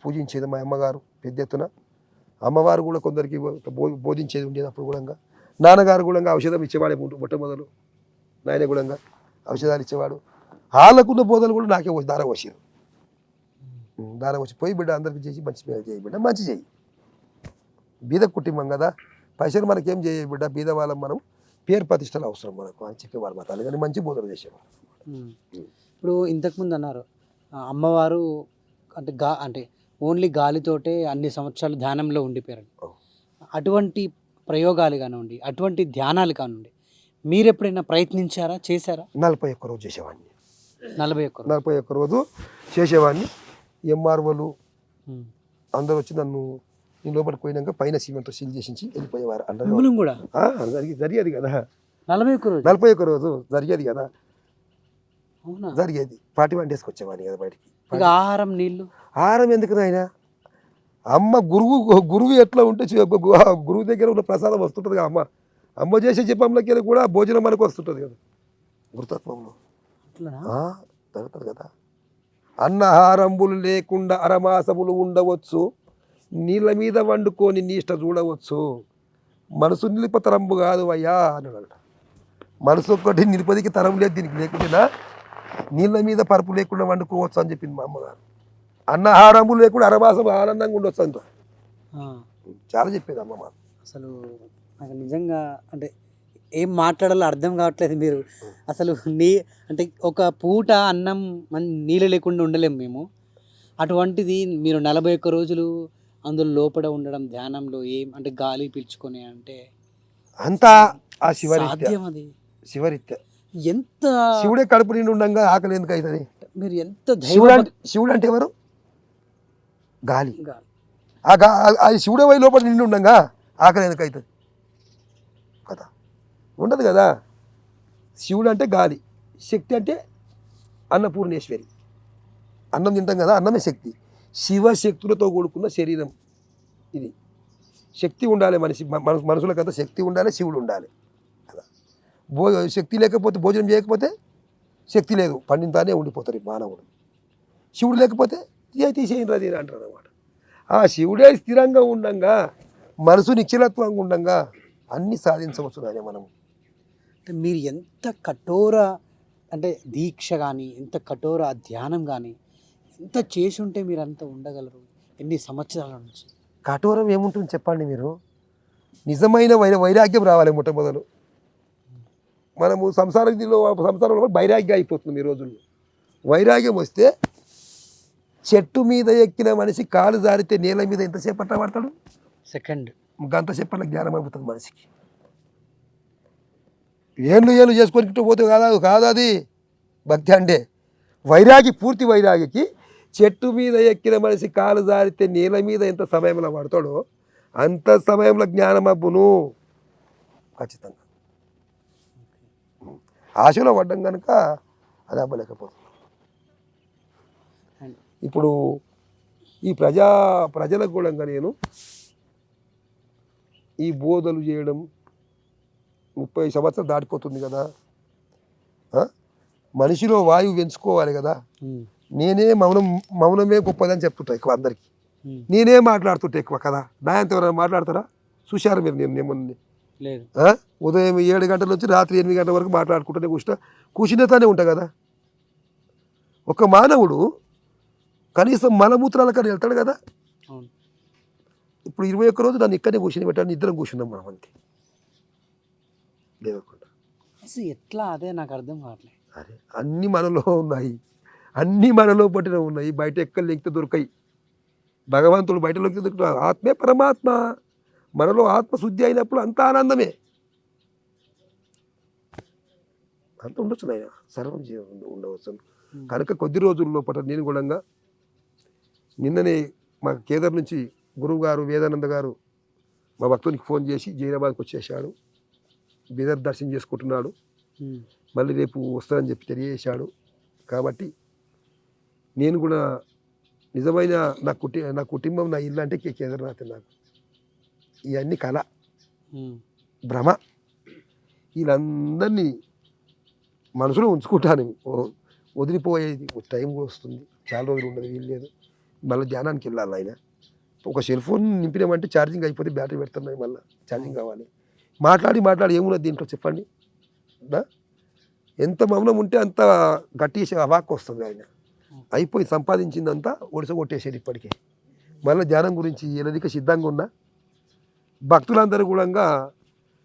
పూజించేది మా అమ్మగారు పెద్ద ఎత్తున. అమ్మవారు కూడా కొందరికి బోధించేది ఉండేది. అప్పుడు కూడా నాన్నగారు కూడా ఔషధం ఇచ్చేవాడే మొట్టమొదలు. నాయన కూడా ఔషధాలు ఇచ్చేవాడు. వాళ్ళకున్న బోధలు కూడా నాకే దార వచ్చారు. దార వచ్చి పోయి బిడ్డ అందరికి చేసి మంచి చేయి బిడ్డ, మంచి చేయి, బీద కుటుంబం కదా, పైసలు మనకేం చేయ బిడ్డ, బీద వాళ్ళం మనం, పేరు ప్రతిష్టలు అవసరం మనకు అని చెప్పేవాళ్ళు మా తల్లిదండ్రులు. మంచి బోధన చేసేవాళ్ళు. ఇప్పుడు ఇంతకుముందు అన్నారు అమ్మవారు అంటే ఓన్లీ గాలితోటే అన్ని సంవత్సరాలు ధ్యానంలో ఉండిపోయారు. అటువంటి ప్రయోగాలు కానివ్వండి, అటువంటి ధ్యానాలు కానివ్వండి, మీరు ఎప్పుడైనా ప్రయత్నించారా, చేశారా? 41 రోజు చేసేవాడిని. 41 రోజు చేసేవాడిని. ఎంఆర్ఓలు అందరూ వచ్చి నన్ను నేను లోపలికి పోయినాక పైన సిమెంట్ సీల్ చేసి వెళ్ళిపోయేవారు. కూడా జరిగేది కదా 41 రోజు జరిగేది కదా, జరిగేది. 41 డేస్కి వచ్చేవాడిని కదా బయటికి. ఆహారం నీళ్ళు ఆహారం ఎందుకు నాయన, అమ్మ గురువు ఎట్లా ఉంటే గురువు దగ్గర ఉన్న ప్రసాదం వస్తుంటుంది కదా. అమ్మ చేసే జపంలోకి కూడా భోజనం మనకు వస్తుంటుంది కదా గురుతత్వంలో, జరుగుతుంది కదా. అన్నహారంబులు లేకుండా అరమాసములు ఉండవచ్చు, నీళ్ళ మీద వండుకొని నీష్ట చూడవచ్చు, మనసు నిలిప తరంబు కాదు అయ్యా అన్నాడు. మనసు ఒక్కటి నిలిపదికి తరం లేదు దీనికి, లేకుండా నీళ్ళ మీద పరుపు లేకుండా వండుకోవచ్చు అని చెప్పింది మా అమ్మగారు. అన్నహారములు లేకుండా అరమాసం ఆనందంగా ఉండొచ్చు అంట చాలా చెప్పేది అమ్మ. అసలు నాకు నిజంగా అంటే ఏం మాట్లాడాలో అర్థం కావట్లేదు. మీరు అసలు అంటే ఒక పూట అన్నం నీళ్ళు లేకుండా ఉండలేము మేము. అటువంటిది మీరు 41 రోజులు అందులో లోపల ఉండడం ధ్యానంలో, ఏం అంటే గాలి పీల్చుకొని అంటే అంతా ఆ శివరీత్య. అది శివరీత్య ఎంత శివుడే కడుపు నిండి ఉండగా ఆకలి ఎందుకు అవుతుంది? మీరు ఎంత శివుడు అంటే ఎవరు? గాలి. ఆ శివుడే వై లోపల నిండి ఉండగా ఆకలి ఎందుకు అవుతుంది కదా, ఉండదు కదా. శివుడు అంటే గాలి, శక్తి అంటే అన్నపూర్ణేశ్వరి. అన్నం తింటాం కదా, అన్నమే శక్తి. శివశక్తులతో కూడుకున్న శరీరం ఇది. శక్తి ఉండాలి మనుషులకంతా శక్తి ఉండాలి, శివుడు ఉండాలి కదా. శక్తి లేకపోతే, భోజనం చేయకపోతే శక్తి లేదు, పండింతానే ఉండిపోతారు మానవుడు. శివుడు లేకపోతే తీసేయండి అది అంటారు అన్నమాట. ఆ శివుడే స్థిరంగా ఉండంగా, మనసు నిశ్చలత్వంగా ఉండంగా అన్నీ సాధించవచ్చు నాయన మనం. మీరు ఎంత కఠోర అంటే దీక్ష కానీ, ఎంత కఠోర ధ్యానం కానీ ఎంత చేసి ఉంటే మీరు అంత ఉండగలరు ఎన్ని సంవత్సరాల నుంచి? కఠోరం ఏముంటుంది చెప్పండి మీరు? నిజమైన వైరాగ్యం రావాలి మొట్టమొదలు. మనము సంసారంలో వైరాగ్యం అయిపోతుంది ఈ రోజుల్లో. వైరాగ్యం వస్తే చెట్టు మీద ఎక్కిన మనిషి కాలు జారితే నేల మీద ఎంతసేపు అట్లా పడతాడు? సెకండ్. గంట సేపట్ల జ్ఞానం అయిపోతుంది మనిషికి. ఏళ్ళు చేసుకొని పోతే కాదు అది భక్తి అంటే. వైరాగి, పూర్తి వైరాగికి చెట్టు మీద ఎక్కిన మనిషి కాలు జారితే నేల మీద ఎంత సమయంలో పడతాడో అంత సమయంలో జ్ఞానం అబ్బును ఖచ్చితంగా. ఆశలో పడ్డం కనుక అది అవ్వలేకపోతుంది. ఇప్పుడు ఈ ప్రజలకు కూడా నేను ఈ బోధలు చేయడం 30 సంవత్సరాలు దాటిపోతుంది కదా. మనిషిలో వాయువు పెంచుకోవాలి కదా. నేనే మౌనమే గొప్పదని చెప్తుంటా ఎక్కువ అందరికీ. నేనే మాట్లాడుతుంటా ఎక్కువ కదా. నాయంత ఎవరైనా మాట్లాడతారా? చూశారు మీరు? నేను లేదు. ఉదయం 7 గంటల నుంచి రాత్రి 8 గంటల వరకు మాట్లాడుకుంటూనే కూర్చునేతానే ఉంటా కదా. ఒక మానవుడు కనీసం మలమూత్రాల కానీ వెళ్తాడు కదా. ఇప్పుడు 21 రోజు నన్ను ఇక్కడనే కూర్చుని పెట్టాను, ఇద్దరం కూర్చున్నాం మనం అంతే లేవకుండా. అసలు ఎట్లా? అదే నాకు అర్థం కావట్లేదు. అరే అన్నీ మనలో ఉన్నాయి, అన్నీ మనలో పట్టిన ఉన్నాయి. బయట ఎక్కడ లెక్కితే దొరకాయి. భగవంతుడు బయట లెక్కితే దొరుకుతాడు. ఆత్మే పరమాత్మ. మనలో ఆత్మశుద్ధి అయినప్పుడు అంత ఆనందమే. అంత ఉండొచ్చు నాయన, సర్వం ఉండవచ్చు. కనుక కొద్ది రోజుల్లో పట్ల నేను కూడా నిన్ననే మా కేదార్ నుంచి గురువు గారు వేదానంద గారు మా భక్తునికి ఫోన్ చేసి జైరాబాద్కి వచ్చేసాడు. బీదర్ దర్శనం చేసుకుంటున్నాడు. మళ్ళీ రేపు వస్తానని చెప్పి తెలియజేశాడు. కాబట్టి నేను కూడా నిజమైన నా కుటుంబం, నా ఇల్లు అంటే కేదార్నాథ్. నాకు ఇవన్నీ కళ, భ్రమ. వీళ్ళందరినీ మనసులో ఉంచుకుంటాను. వదిలిపోయేది టైం కూడా వస్తుంది, చాలా రోజులు ఉండదు, వీలు లేదు. మళ్ళీ ధ్యానానికి వెళ్ళాలి. ఆయన ఒక సెల్ ఫోన్ నింపినామంటే ఛార్జింగ్ అయిపోతే బ్యాటరీ పెడుతున్నాయి, మళ్ళీ ఛార్జింగ్ కావాలి. మాట్లాడి ఏమున్నది దీంట్లో చెప్పండి? ఎంత మౌనం ఉంటే అంత గట్టి అవాక్ వస్తుంది. ఆయన అయిపోయి సంపాదించిందంతా ఒడిసగొట్టేసేది ఇప్పటికే. మళ్ళీ ధ్యానం గురించి ఎనదిక సిద్ధంగా ఉన్నా. భక్తులందరూ కూడా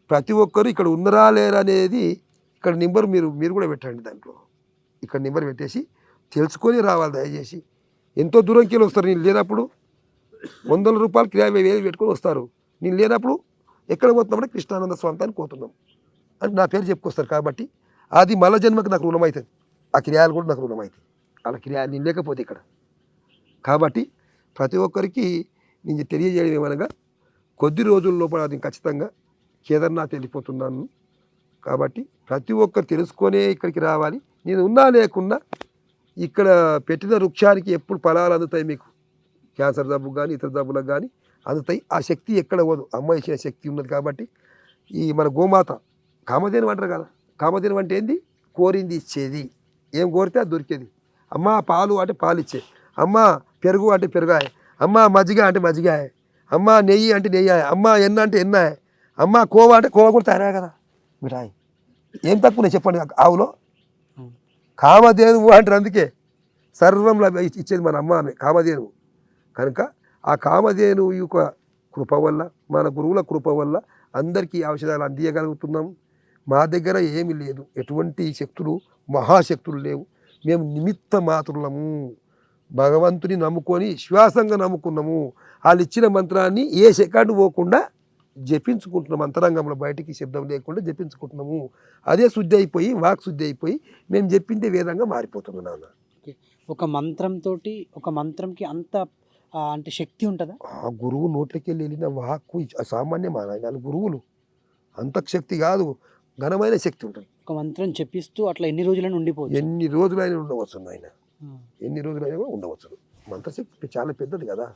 ప్రతి ఒక్కరు ఇక్కడ ఉన్నరా లేరా అనేది ఇక్కడ నెంబర్ మీరు కూడా పెట్టండి. దాంట్లో ఇక్కడ నెంబర్ పెట్టేసి తెలుసుకొని రావాలి దయచేసి. ఎంతో దూరంకి వెళ్ళి వస్తారు. నేను లేనప్పుడు 100 రూపాయలు కిరాయి 1000 పెట్టుకొని వస్తారు. నేను లేనప్పుడు ఎక్కడ పోతున్నామంటే కృష్ణానంద స్వామి పోతున్నాం అని నా పేరు చెప్పుకొస్తారు. కాబట్టి అది మళ్ళా జన్మకు నాకు రుణం అవుతుంది. ఆ కిరాయాలు కూడా నాకు రుణం అవుతాయి. అలా కిరాయాలు నేను లేకపోతే ఇక్కడ. కాబట్టి ప్రతి ఒక్కరికి నేను తెలియజేయడం ఏమనగా కొద్ది రోజుల లోపల అది ఖచ్చితంగా కేదార్నాథ్ వెళ్ళిపోతున్నాను. కాబట్టి ప్రతి ఒక్కరు తెలుసుకొనే ఇక్కడికి రావాలి. నేను ఉన్నా లేకున్నా ఇక్కడ పెట్టిన వృక్షానికి ఎప్పుడు ఫలాలు అందుతాయి. మీకు క్యాన్సర్ జబ్బుకు కానీ ఇతర జబ్బులకు కానీ అందుతాయి. ఆ శక్తి ఎక్కడ పోదు. అమ్మ ఇచ్చిన శక్తి ఉన్నది. కాబట్టి ఈ మన గోమాత కామధేను అంటారు కదా. కామధేను అంటే ఏంది? కోరింది ఇచ్చేది. ఏం కోరితే అది దొరికేది. అమ్మ పాలు అంటే పాలు ఇచ్చే, అమ్మ పెరుగు అంటే పెరుగాయ, అమ్మ మజ్జిగ అంటే మజ్జిగాయ, అమ్మ నెయ్యి అంటే నెయ్యాయ, అమ్మ ఎన్న అంటే ఎన్నాయ, అమ్మ కోవ అంటే కోవ కూడా తయారా కదా మిఠాయి. ఏం తక్కువ చెప్పండి ఆవులో? కామధేనువు అంటారు. అందుకే సర్వం ఇచ్చేది మన అమ్మ ఆమె కామధేనువు. కనుక ఆ కామధేనువు యొక్క కృప వల్ల, మన గురువుల కృప వల్ల అందరికీ ఔషధాలు అందియగలుగుతున్నాము. మా దగ్గర ఏమి లేదు, ఎటువంటి శక్తులు మహాశక్తులు లేవు. మేము నిమిత్త మాత్రులము. భగవంతుని నమ్ముకొని విశ్వాసంగా నమ్ముకున్నాము. వాళ్ళు ఇచ్చిన మంత్రాన్ని ఏ సెకండ్ పోకుండా జపించుకుంటున్నాం. అంతరంగంలో బయటికి శబ్దం లేకుండా జపించుకుంటున్నాము. అదే శుద్ధి అయిపోయి, వాక్ శుద్ధి అయిపోయి మేము చెప్పిందే వేదంగా మారిపోతుంది నాన్న. ఒక మంత్రంకి అంత అంటే శక్తి ఉంటుందా? ఆ గురువు నోట్లకి వెళ్ళిన వాక్కు సామాన్యమా నాయన? గురువులు అంత శక్తి కాదు, ఘనమైన శక్తి ఉంటుంది. ఒక మంత్రం చెప్పిస్తూ అట్లా ఎన్ని రోజులైనా ఉండిపోవచ్చు. ఎన్ని రోజులైనా ఉండవచ్చు ఆయన, ఎన్ని రోజులైనా కూడా ఉండవచ్చు. మంత్రశక్తి చాలా పెద్దది కదా.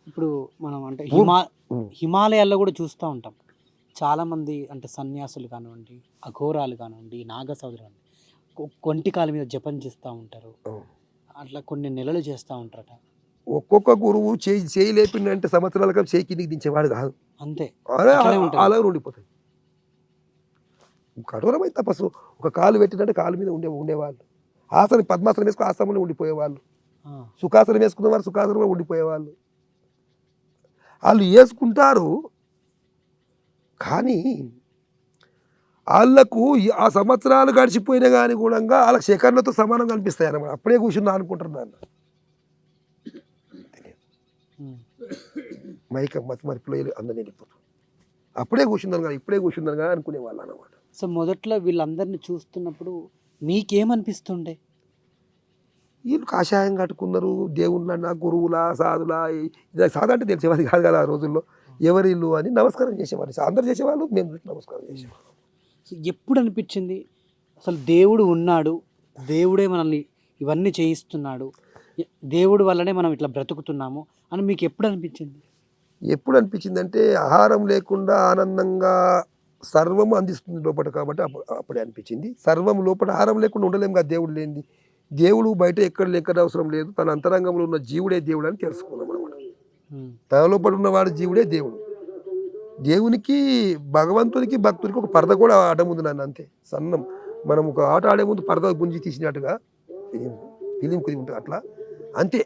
ఇప్పుడు మనం అంటే హిమాలయాల్లో కూడా చూస్తూ ఉంటాం. చాలామంది అంటే సన్యాసులు కానివ్వండి, అఘోరాలు కానివ్వండి, నాగసౌదులు కానివ్వండి, కొంటి కాలు మీద జపం చేస్తూ ఉంటారు. అట్లా కొన్ని నెలలు చేస్తూ ఉంటారట. ఒక్కొక్క గురువు చేయి లేపిందంటే సంవత్సరాల చేయి కిందికి దించేవాడు కాదు. అంతే అలా ఉండిపోతాయి. కఠోరమైన తపస్సు. ఒక కాలు పెట్టినట్టే కాలు మీద ఉండేవాళ్ళు. ఆసనం పద్మాసనం వేసుకుని ఆసనంలో ఉండిపోయేవాళ్ళు. సుఖాసనం వేసుకున్న వారు సుఖాసనంలో ఉండిపోయేవాళ్ళు. వాళ్ళు వేసుకుంటారు. కానీ వాళ్ళకు ఆ సంవత్సరాలు గడిచిపోయినా కానీ కూడా వాళ్ళకి సెకండ్లతో సమానంగా అనిపిస్తాయి అన్నమాట. అప్పుడే కూర్చున్నా అనుకుంటున్నాను ఉమ్. మతి మరిపులో అందరినీ వెళ్ళిపోతుంది. అప్పుడే కూర్చున్నాను కానీ ఇప్పుడే కూర్చున్నాను కానీ అనుకునే వాళ్ళు అన్నమాట. సో మొదట్లో వీళ్ళందరినీ చూస్తున్నప్పుడు మీకేమనిపిస్తుండే? వీళ్ళు కాషాయం కట్టుకున్నారు, దేవుళ్ళ గురువులా సాధులా, ఇది సాధు అంటే తెలిసేవాది కాదు కదా ఆ రోజుల్లో. ఎవరి ఇల్లు అని నమస్కారం చేసేవాళ్ళు, అందరు చేసేవాళ్ళు, మేము చూసి నమస్కారం చేసేవాళ్ళం. సో ఎప్పుడు అనిపించింది అసలు దేవుడు ఉన్నాడు, దేవుడే మనల్ని ఇవన్నీ చేయిస్తున్నాడు, దేవుడి వల్లనే మనం ఇట్లా బ్రతుకుతున్నాము అని మీకు ఎప్పుడు అనిపించింది? ఎప్పుడు అనిపించిందంటే ఆహారం లేకుండా ఆనందంగా సర్వము అందిస్తుంది లోపల కాబట్టి అప్పుడే అనిపించింది. సర్వం లోపల ఆహారం లేకుండా ఉండలేము కదా దేవుడు లేనిది. దేవుడు బయట ఎక్కడ అవసరం లేదు, తన అంతరంగంలో ఉన్న జీవుడే దేవుడు అని తెలుసుకున్నాం అనమాట. తన లోపల ఉన్నవాడు జీవుడే దేవుడు. దేవునికి భగవంతునికి భక్తునికి ఒక పరద కూడా అడ్డం ఉంది నన్ను, అంతే. సన్నం మనం ఒక ఆట ఆడే ముందు పరద గుంజి తీసినట్టుగా ఫిలిం కుది ఉంటుంది అట్లా, అంతే.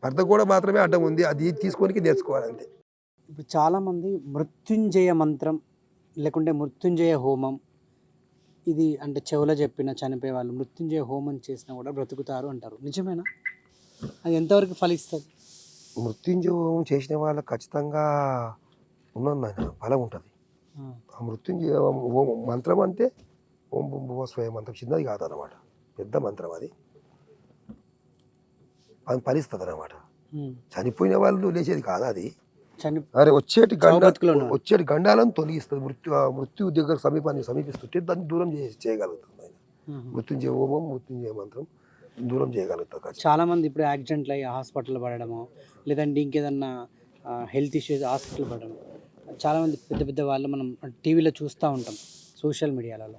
పరద కూడా మాత్రమే అడ్డం ఉంది, అది తీసుకొని నేర్చుకోవాలి అంతే. ఇప్పుడు చాలామంది మృత్యుంజయ మంత్రం లేకుంటే మృత్యుంజయ హోమం, ఇది అంటే చెవులో చెప్పిన చనిపోయే వాళ్ళు మృత్యుంజయ హోమం చేసినా కూడా బ్రతుకుతారు అంటారు, నిజమేనా? అది ఎంతవరకు ఫలిస్తుంది? మృత్యుంజయం చేసిన వాళ్ళకి ఖచ్చితంగా ఉన్నది బలం ఉంటుంది. ఆ మృత్యుంజయ మంత్రం అంటే ఓం బుం భువ స్వయం మంత్రం చిన్నది కాదు అన్నమాట, పెద్ద మంత్రం. అది ఫలిస్తుంది అన్నమాట. చనిపోయిన వాళ్ళు లేచేది కాదు అది. అరే వచ్చేటి గండాలను తొలగిస్తుంది. మృత్యు దగ్గర సమీపిస్తుంటే దాన్ని దూరం చేయగలుగుతుంది ఆయన. మృత్యుంజయ హోమం, మృత్యుంజయ మంత్రం దూరం చేయగలుగుతారు. చాలా మంది ఇప్పుడు యాక్సిడెంట్లు అయ్యి హాస్పిటల్ పడడము, లేదంటే ఇంకేదన్నా హెల్త్ ఇష్యూస్ హాస్పిటల్ పడడం, చాలామంది పెద్ద పెద్ద వాళ్ళు మనం టీవీలో చూస్తూ ఉంటాం, సోషల్ మీడియాలలో,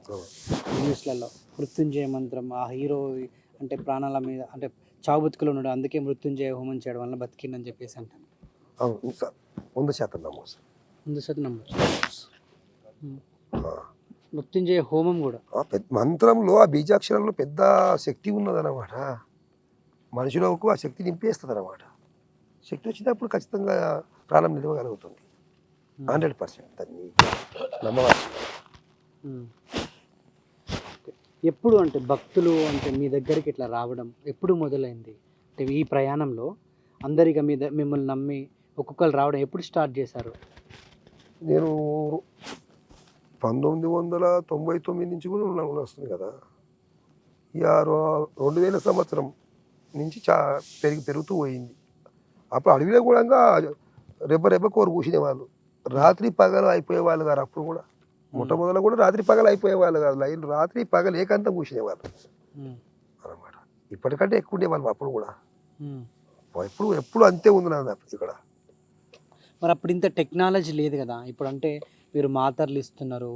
న్యూస్లలో మృత్యుంజయ మంత్రం ఆ హీరో అంటే ప్రాణాల మీద అంటే చావు బతుకులు ఉన్నాడు, అందుకే మృత్యుంజయ హోమం చేయడం వల్ల బతికిందని చెప్పేసి అంటాను. 100% నమ్మొచ్చు. 100% నమ్మొచ్చు. మృత్యుంజయ హోమం కూడా మంత్రంలో ఆ బీజాక్షరంలో పెద్ద శక్తి ఉన్నదన్నమాట. మనిషిలోకి ఆ శక్తి నింపేస్తుంది అన్నమాట. శక్తి వచ్చినప్పుడు ఖచ్చితంగా ప్రాణం నిలవగలుగుతుంది. 100% దాన్ని నమ్మవచ్చు. ఎప్పుడు అంటే భక్తులు అంటే మీ దగ్గరికి ఇట్లా రావడం ఎప్పుడు మొదలైంది? అంటే ఈ ప్రయాణంలో అందరిగా మిమ్మల్ని నమ్మి ఒక్కొక్కరు రావడం ఎప్పుడు స్టార్ట్ చేశారు? నేను 1999 నుంచి కూడా వస్తుంది కదా. ఇక 2000 సంవత్సరం నుంచి పెరుగుతూ పోయింది. అప్పుడు అడవిలో కూడా రెబ్బ కోరు కూర్చునేవాళ్ళు, రాత్రి పగలు అయిపోయేవాళ్ళు కాదు. అప్పుడు కూడా మొట్టమొదలు కూడా రాత్రి పగలు అయిపోయేవాళ్ళు కాదు, లైన్ రాత్రి పగలు ఏకాంతం కూర్చునేవాళ్ళు అన్నమాట. ఇప్పటికంటే ఎక్కువ ఉండేవాళ్ళు అప్పుడు కూడా. ఎప్పుడు అంతే ఉంది నాన్న ఇక్కడ. మరి అప్పుడు ఇంత టెక్నాలజీ లేదు కదా. ఇప్పుడు అంటే మీరు మాత్రలు ఇస్తున్నారు,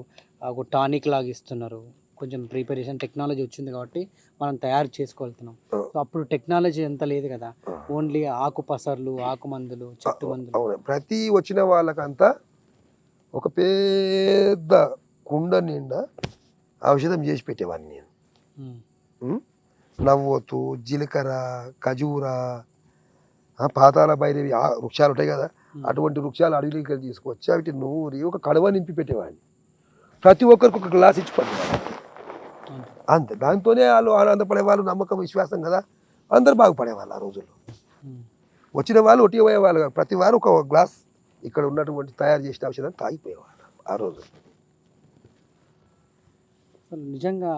ఒక టానిక్ లాగా ఇస్తున్నారు, కొంచెం ప్రిపరేషన్ టెక్నాలజీ వచ్చింది కాబట్టి మనం తయారు చేసుకోగలుగుతున్నాం. సో అప్పుడు టెక్నాలజీ ఎంత లేదు కదా, ఓన్లీ ఆకు పసర్లు, ఆకు మందులు, చెట్టు మందులు. అవును, ప్రతి వచ్చిన వాళ్ళకంతా ఒక పెద్ద కుండ నిండా ఔషధం చేసి పెట్టేవాడిని నేను. నవ్వొత్తు, జీలకర్ర, ఖజూర, పాతాల భైరవి వృక్షాలు ఉంటాయి కదా, అటువంటి వృక్షాలు అడవిలోకి తీసుకొచ్చి వాటి నూరి ఒక కడవ నింపి పెట్టేవాడిని. ప్రతి ఒక్కరికి ఒక గ్లాస్ ఇచ్చి పట్టేవాడిని అంతే. దాంతోనే వాళ్ళు ఆనందపడేవాళ్ళు, నమ్మకం విశ్వాసం కదా, అందరు బాగుపడేవాళ్ళు ఆ రోజుల్లో. వచ్చిన వాళ్ళు ఒట్టి పోయేవాళ్ళు కాదు, ప్రతి వారు ఒక గ్లాస్ ఇక్కడ ఉన్నటువంటి తయారు చేసిన ఔషధాన్ని తాగిపోయేవాళ్ళు ఆ రోజు. అసలు నిజంగా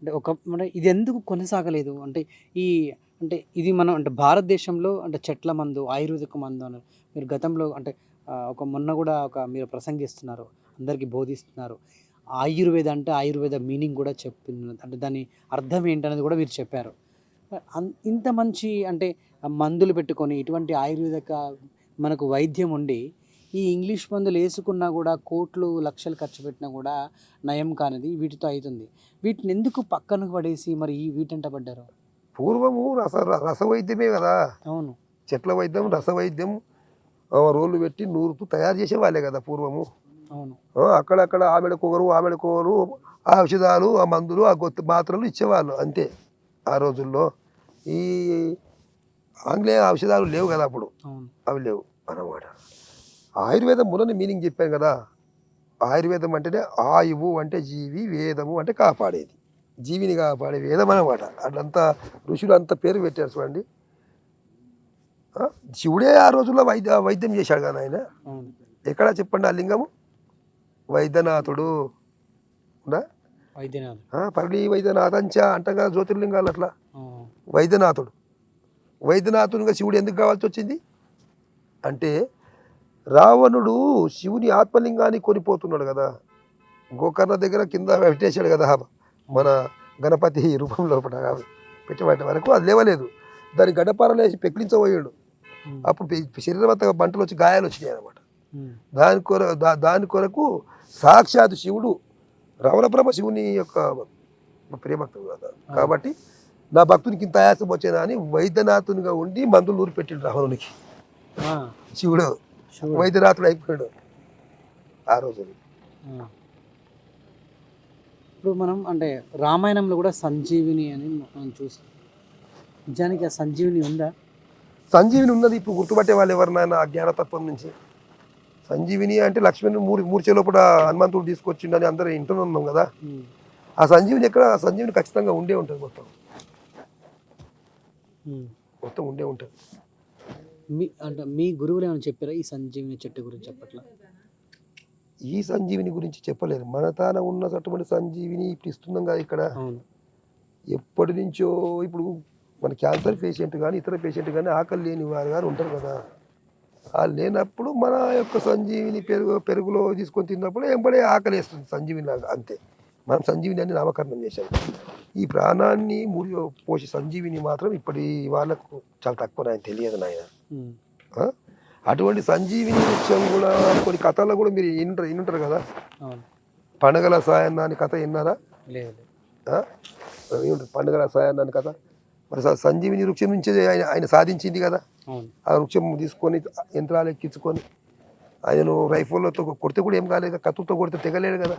అంటే అంటే ఇది ఎందుకు కొనసాగలేదు అంటే అంటే ఇది మనం అంటే భారతదేశంలో అంటే చెట్ల మందు, ఆయుర్వేదిక మందు అని మీరు గతంలో అంటే మొన్న కూడా మీరు ప్రసంగిస్తున్నారు, అందరికీ బోధిస్తున్నారు. ఆయుర్వేద మీనింగ్ కూడా చెప్తున్నారు, అంటే దాని అర్థం ఏంటనేది కూడా మీరు చెప్పారు. ఇంత మంచి అంటే మందులు పెట్టుకొని ఇటువంటి ఆయుర్వేదిక మనకు వైద్యం ఉండి ఈ ఇంగ్లీష్ మందులు వేసుకున్నా కూడా కోట్లు లక్షలు ఖర్చు పెట్టినా కూడా నయం కానిది వీటితో అవుతుంది. వీటిని ఎందుకు పక్కనకు పడేసి మరి వీటంట పడ్డారు? పూర్వము రసవైద్యమే కదా. అవును, చెట్ల వైద్యం, రసవైద్యం, రోళ్ళు పెట్టి నూరుతూ తయారు చేసేవాళ్ళే కదా పూర్వము. అవును, అక్కడక్కడ ఆమెడకోరు ఆ ఔషధాలు, ఆ మందులు, ఆ మాత్రలు ఇచ్చేవాళ్ళు అంతే ఆ రోజుల్లో. ఈ ఆంగ్లేయ ఔషధాలు లేవు కదా అప్పుడు, అవి లేవు అన్నమాట. ఆయుర్వేదం మొన్న మీనింగ్ చెప్పాను కదా, ఆయుర్వేదం అంటేనే ఆయువు అంటే జీవి, వేదము అంటే కాపాడేది, జీవిని కాపాడే వేదం అన్నమాట. అట్లంతా ఋషులు అంత పేరు పెట్టారు చూడండి. ఆ, శివుడే ఆ రోజుల్లో వైద్యం చేశాడు కదా ఆయన. అవును. ఎక్కడ చెప్పండి ఆ లింగము? వైద్యనాథుడు ఉందా? వైద్యనాథ్. పరళీ వైద్యనాథంచ అంటాం కదా జ్యోతిర్లింగాలు. అట్లా ఆ, వైద్యనాథుడు, వైద్యనాథునిగా శివుడు ఎందుకు కావాల్సి వచ్చింది అంటే రావణుడు శివుని ఆత్మలింగాన్ని కొనిపోతున్నాడు కదా, గోకర్ణ దగ్గర కింద పెట్టేశాడు కదా మన గణపతి రూపంలో పెట్టబట్టే వరకు అది లేవలేదు. దాని గడ్డపారలు వేసి పెకిలించబోయాడు. ఉమ్, అప్పుడు శరీరం అంతా బంటలు వచ్చి గాయాలు వచ్చినాయి అనమాట. ఉమ్, దాని కొరకు సాక్షాత్ శివుడు రమణప్రభ శివుని యొక్క ప్రియభక్తుడు కదా. కాబట్టి నా భక్తునికి ఇంత ఆయాసం వచ్చేదా అని వైద్యనాథునిగా ఉండి మందులు నూరి పెట్టిండు రావణునికి. ఆ, శివుడు శివుడు. వైద్యనాథుడు అయిపోయాడు ఆ రోజు. ఆ. ఇప్పుడు మనం అంటే రామాయణంలో కూడా సంజీవిని అని మనం చూస్తాం. నిజానికి ఆ సంజీవిని ఉందా? సంజీవిని ఉన్నది. ఇప్పుడు గుర్తుపట్టే వాళ్ళు ఎవరినైనా అజ్ఞానతత్వం నుంచి సంజీవిని అంటే లక్ష్మణ్ మూర్చే లోపల హనుమంతుడు తీసుకొచ్చిండని అందరూ ఇంటూనే ఉన్నాం కదా. ఉమ్, ఆ సంజీవిని ఎక్కడ? ఆ సంజీవిని ఖచ్చితంగా ఉండే ఉంటుంది, మొత్తం ఉమ్. మొత్తం ఉండే ఉంటుంది. అంటే మీ గురువులు ఏమైనా చెప్పారా ఈ సంజీవిని చెట్టు గురించి? చెప్పట్లా? ఈ సంజీవిని గురించి చెప్పలేరు. మన తాన ఉన్నటువంటి సంజీవిని ఇప్పుడు ఇస్తున్నాం కదా ఇక్కడ. అవును. ఎప్పటి నుంచో ఇప్పుడు మన క్యాన్సర్ పేషెంట్ కానీ ఇతర పేషెంట్ కానీ ఆకలి లేని వారు కానీ ఉంటారు కదా. ఆ లేనప్పుడు మన యొక్క సంజీవిని పెరుగులో తీసుకొని తిన్నప్పుడు ఎంబడే ఆకలి వేస్తుంది సంజీవిని లాగా, అంతే. మనం సంజీవిని అని నామకరణం చేశాం. ఈ ప్రాణాన్ని పోసి సంజీవిని మాత్రం ఇప్పటి వాళ్ళకు చాలా తక్కువ, నాయన తెలియదు నాయన. ఉమ్, అటువంటి సంజీవిని వృక్షం కూడా కొన్ని కథల్లో కూడా మీరు వింటారు కదా. అవును. పండగల సాయన్న అని కథ విన్నారా? లేదు. పండుగల సాయన్న అని కథ. మరి సంజీవిని వృక్షం నుంచి ఆయన సాధించింది కదా. అవును. ఆ వృక్షం తీసుకొని యంత్రాలు ఎక్కించుకొని ఆయనను రైఫుల్లతో కొడితే కూడా ఏం కాలేదు, కత్తులతో కొడితే తెగలేడు కదా.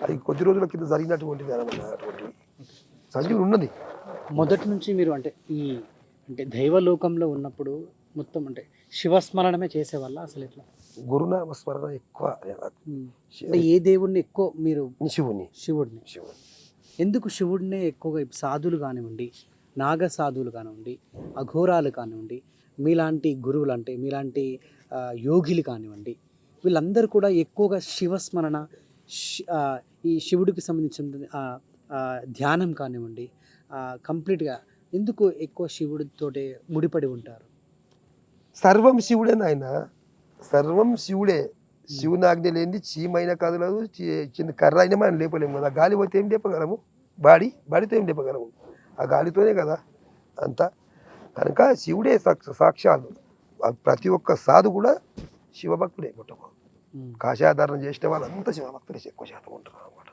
అది కొద్ది రోజుల కింద జరిగినటువంటిది అనమాట. అటువంటివి సంజీవిని ఉన్నది. మొదటి నుంచి మీరు అంటే అంటే దైవలోకంలో ఉన్నప్పుడు మొత్తం అంటే శివస్మరణమే చేసేవాళ్ళ అసలు ఎట్లా? గురునామ స్మరణ ఎక్కువ. అంటే ఏ దేవుడిని ఎక్కువ మీరు? శివుని. శివుడిని. ఎందుకు శివుడినే ఎక్కువగా? సాధువులు కానివ్వండి, నాగ సాధువులు కానివ్వండి, అఘోరాలు కానివ్వండి, మీలాంటి గురువులు అంటే మీలాంటి యోగిలు కానివ్వండి, వీళ్ళందరూ కూడా ఎక్కువగా శివస్మరణ, ఈ శివుడికి సంబంధించిన ధ్యానం కానివ్వండి, కంప్లీట్గా ఎందుకు ఎక్కువ శివుడితోటే ముడిపడి ఉంటారు? సర్వం శివుడే నాయన, సర్వం శివుడే. శివుని ఆజ్ఞ లేనిది చీమైనా కదలదు, చిన్న కర్ర అయినా మనం లేపలేము కదా. గాలి పోతే ఏం లేపగలము? బాడీతో ఏం లేపగలము? ఆ గాలితోనే కదా అంతా. కనుక శివుడే సాక్షాత్. ప్రతి ఒక్క సాధు కూడా శివభక్తుడే. కాషాయాధారణ చేసిన వాళ్ళంతా శివభక్తులే ఎక్కువ శాతం ఉంటారు అన్నమాట.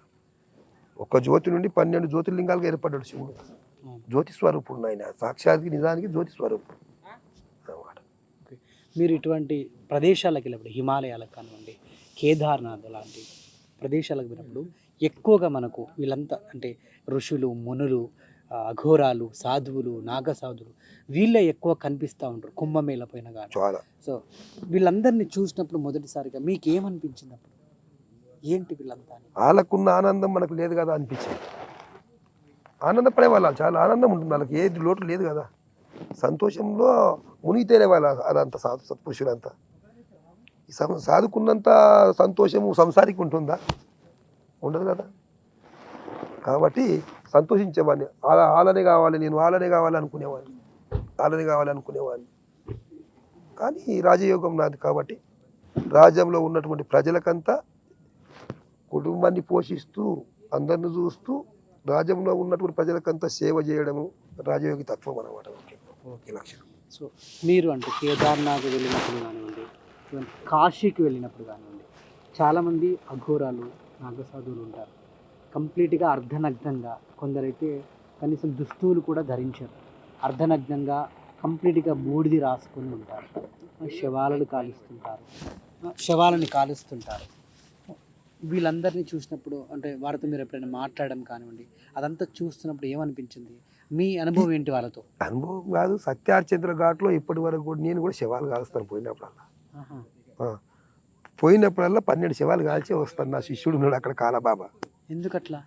ఒక్క జ్యోతి నుండి 12 జ్యోతిర్లింగాలుగా ఏర్పడ్డాడు శివుడు. జ్యోతి స్వరూపుడు ఆయన, సాక్షాత్కి నిజానికి జ్యోతి స్వరూపుడు అన్నమాట. మీరు ఇటువంటి ప్రదేశాలకు వెళ్ళినప్పుడు, హిమాలయాలకు కానివ్వండి, కేదార్నాథ్ లాంటి ప్రదేశాలకు వెళ్ళినప్పుడు ఎక్కువగా మనకు వీళ్ళంతా అంటే ఋషులు, మునులు, అఘోరాలు, సాధువులు, నాగ సాధువులు వీళ్ళే ఎక్కువ కనిపిస్తూ ఉంటారు కుంభమేళ పైన కానీ. చాలా. సో వీళ్ళందరినీ చూసినప్పుడు మొదటిసారిగా మీకు ఏమనిపించింది అప్పుడు? ఏంటి వీళ్ళంతా? వాళ్ళకున్న ఆనందం మనకు లేదు కదా అనిపించింది. ఆనందపడే వాళ్ళు చాలా ఆనందం ఉంటుంది వాళ్ళకి, ఏది లోటు లేదు కదా. సంతోషంలో మునిగితేనే వాళ్ళ అదంతా సత్పురుషులంతా. సాధుకున్నంత సంతోషము సంసారికి ఉంటుందా? ఉండదు కదా. కాబట్టి సంతోషించేవాడిని. వాళ్ళనే కావాలి, నేను వాళ్ళనే కావాలనుకునేవాడిని. కానీ రాజయోగం నాది కాబట్టి రాజ్యంలో ఉన్నటువంటి ప్రజలకంతా కుటుంబాన్ని పోషిస్తూ అందరిని చూస్తూ రాజ్యంలో ఉన్నటువంటి ప్రజలకంతా సేవ చేయడము రాజయోగి తత్వం అన్నమాట. ఓకే లక్ష్యం. సో మీరు అంటే కేదార్నాథ్ వెళ్ళినప్పుడు కానివ్వండి, కాశీకి వెళ్ళినప్పుడు కానివ్వండి, చాలామంది అఘోరాలు, నాగసాధువులు ఉంటారు. కంప్లీట్గా అర్ధనగ్నంగా, కొందరైతే కనీసం దుస్తువులు కూడా ధరించారు. అర్ధనగ్నంగా కంప్లీట్గా బూడిది రాసుకొని ఉంటారు. శవాలని కాలుస్తుంటారు. వీళ్ళందరినీ చూసినప్పుడు అంటే వారితో మీరు ఎప్పుడైనా మాట్లాడడం కానివ్వండి, అదంతా చూస్తున్నప్పుడు ఏమనిపించింది? మీ అనుభవం ఏంటి వాళ్ళతో? అనుభవం కాదు, సత్యార్చంద్ర ఘాట్లో ఇప్పటి వరకు కూడా నేను కూడా శవాలు కాలుస్తాను పోయినప్పుడల్లా. పోయినప్పుడల్లా 12 శవాలు కాల్చే వస్తాను. నా శిష్యుడు ఉన్నాడు అక్కడ కాలబాబా. ఎందుకట్లా?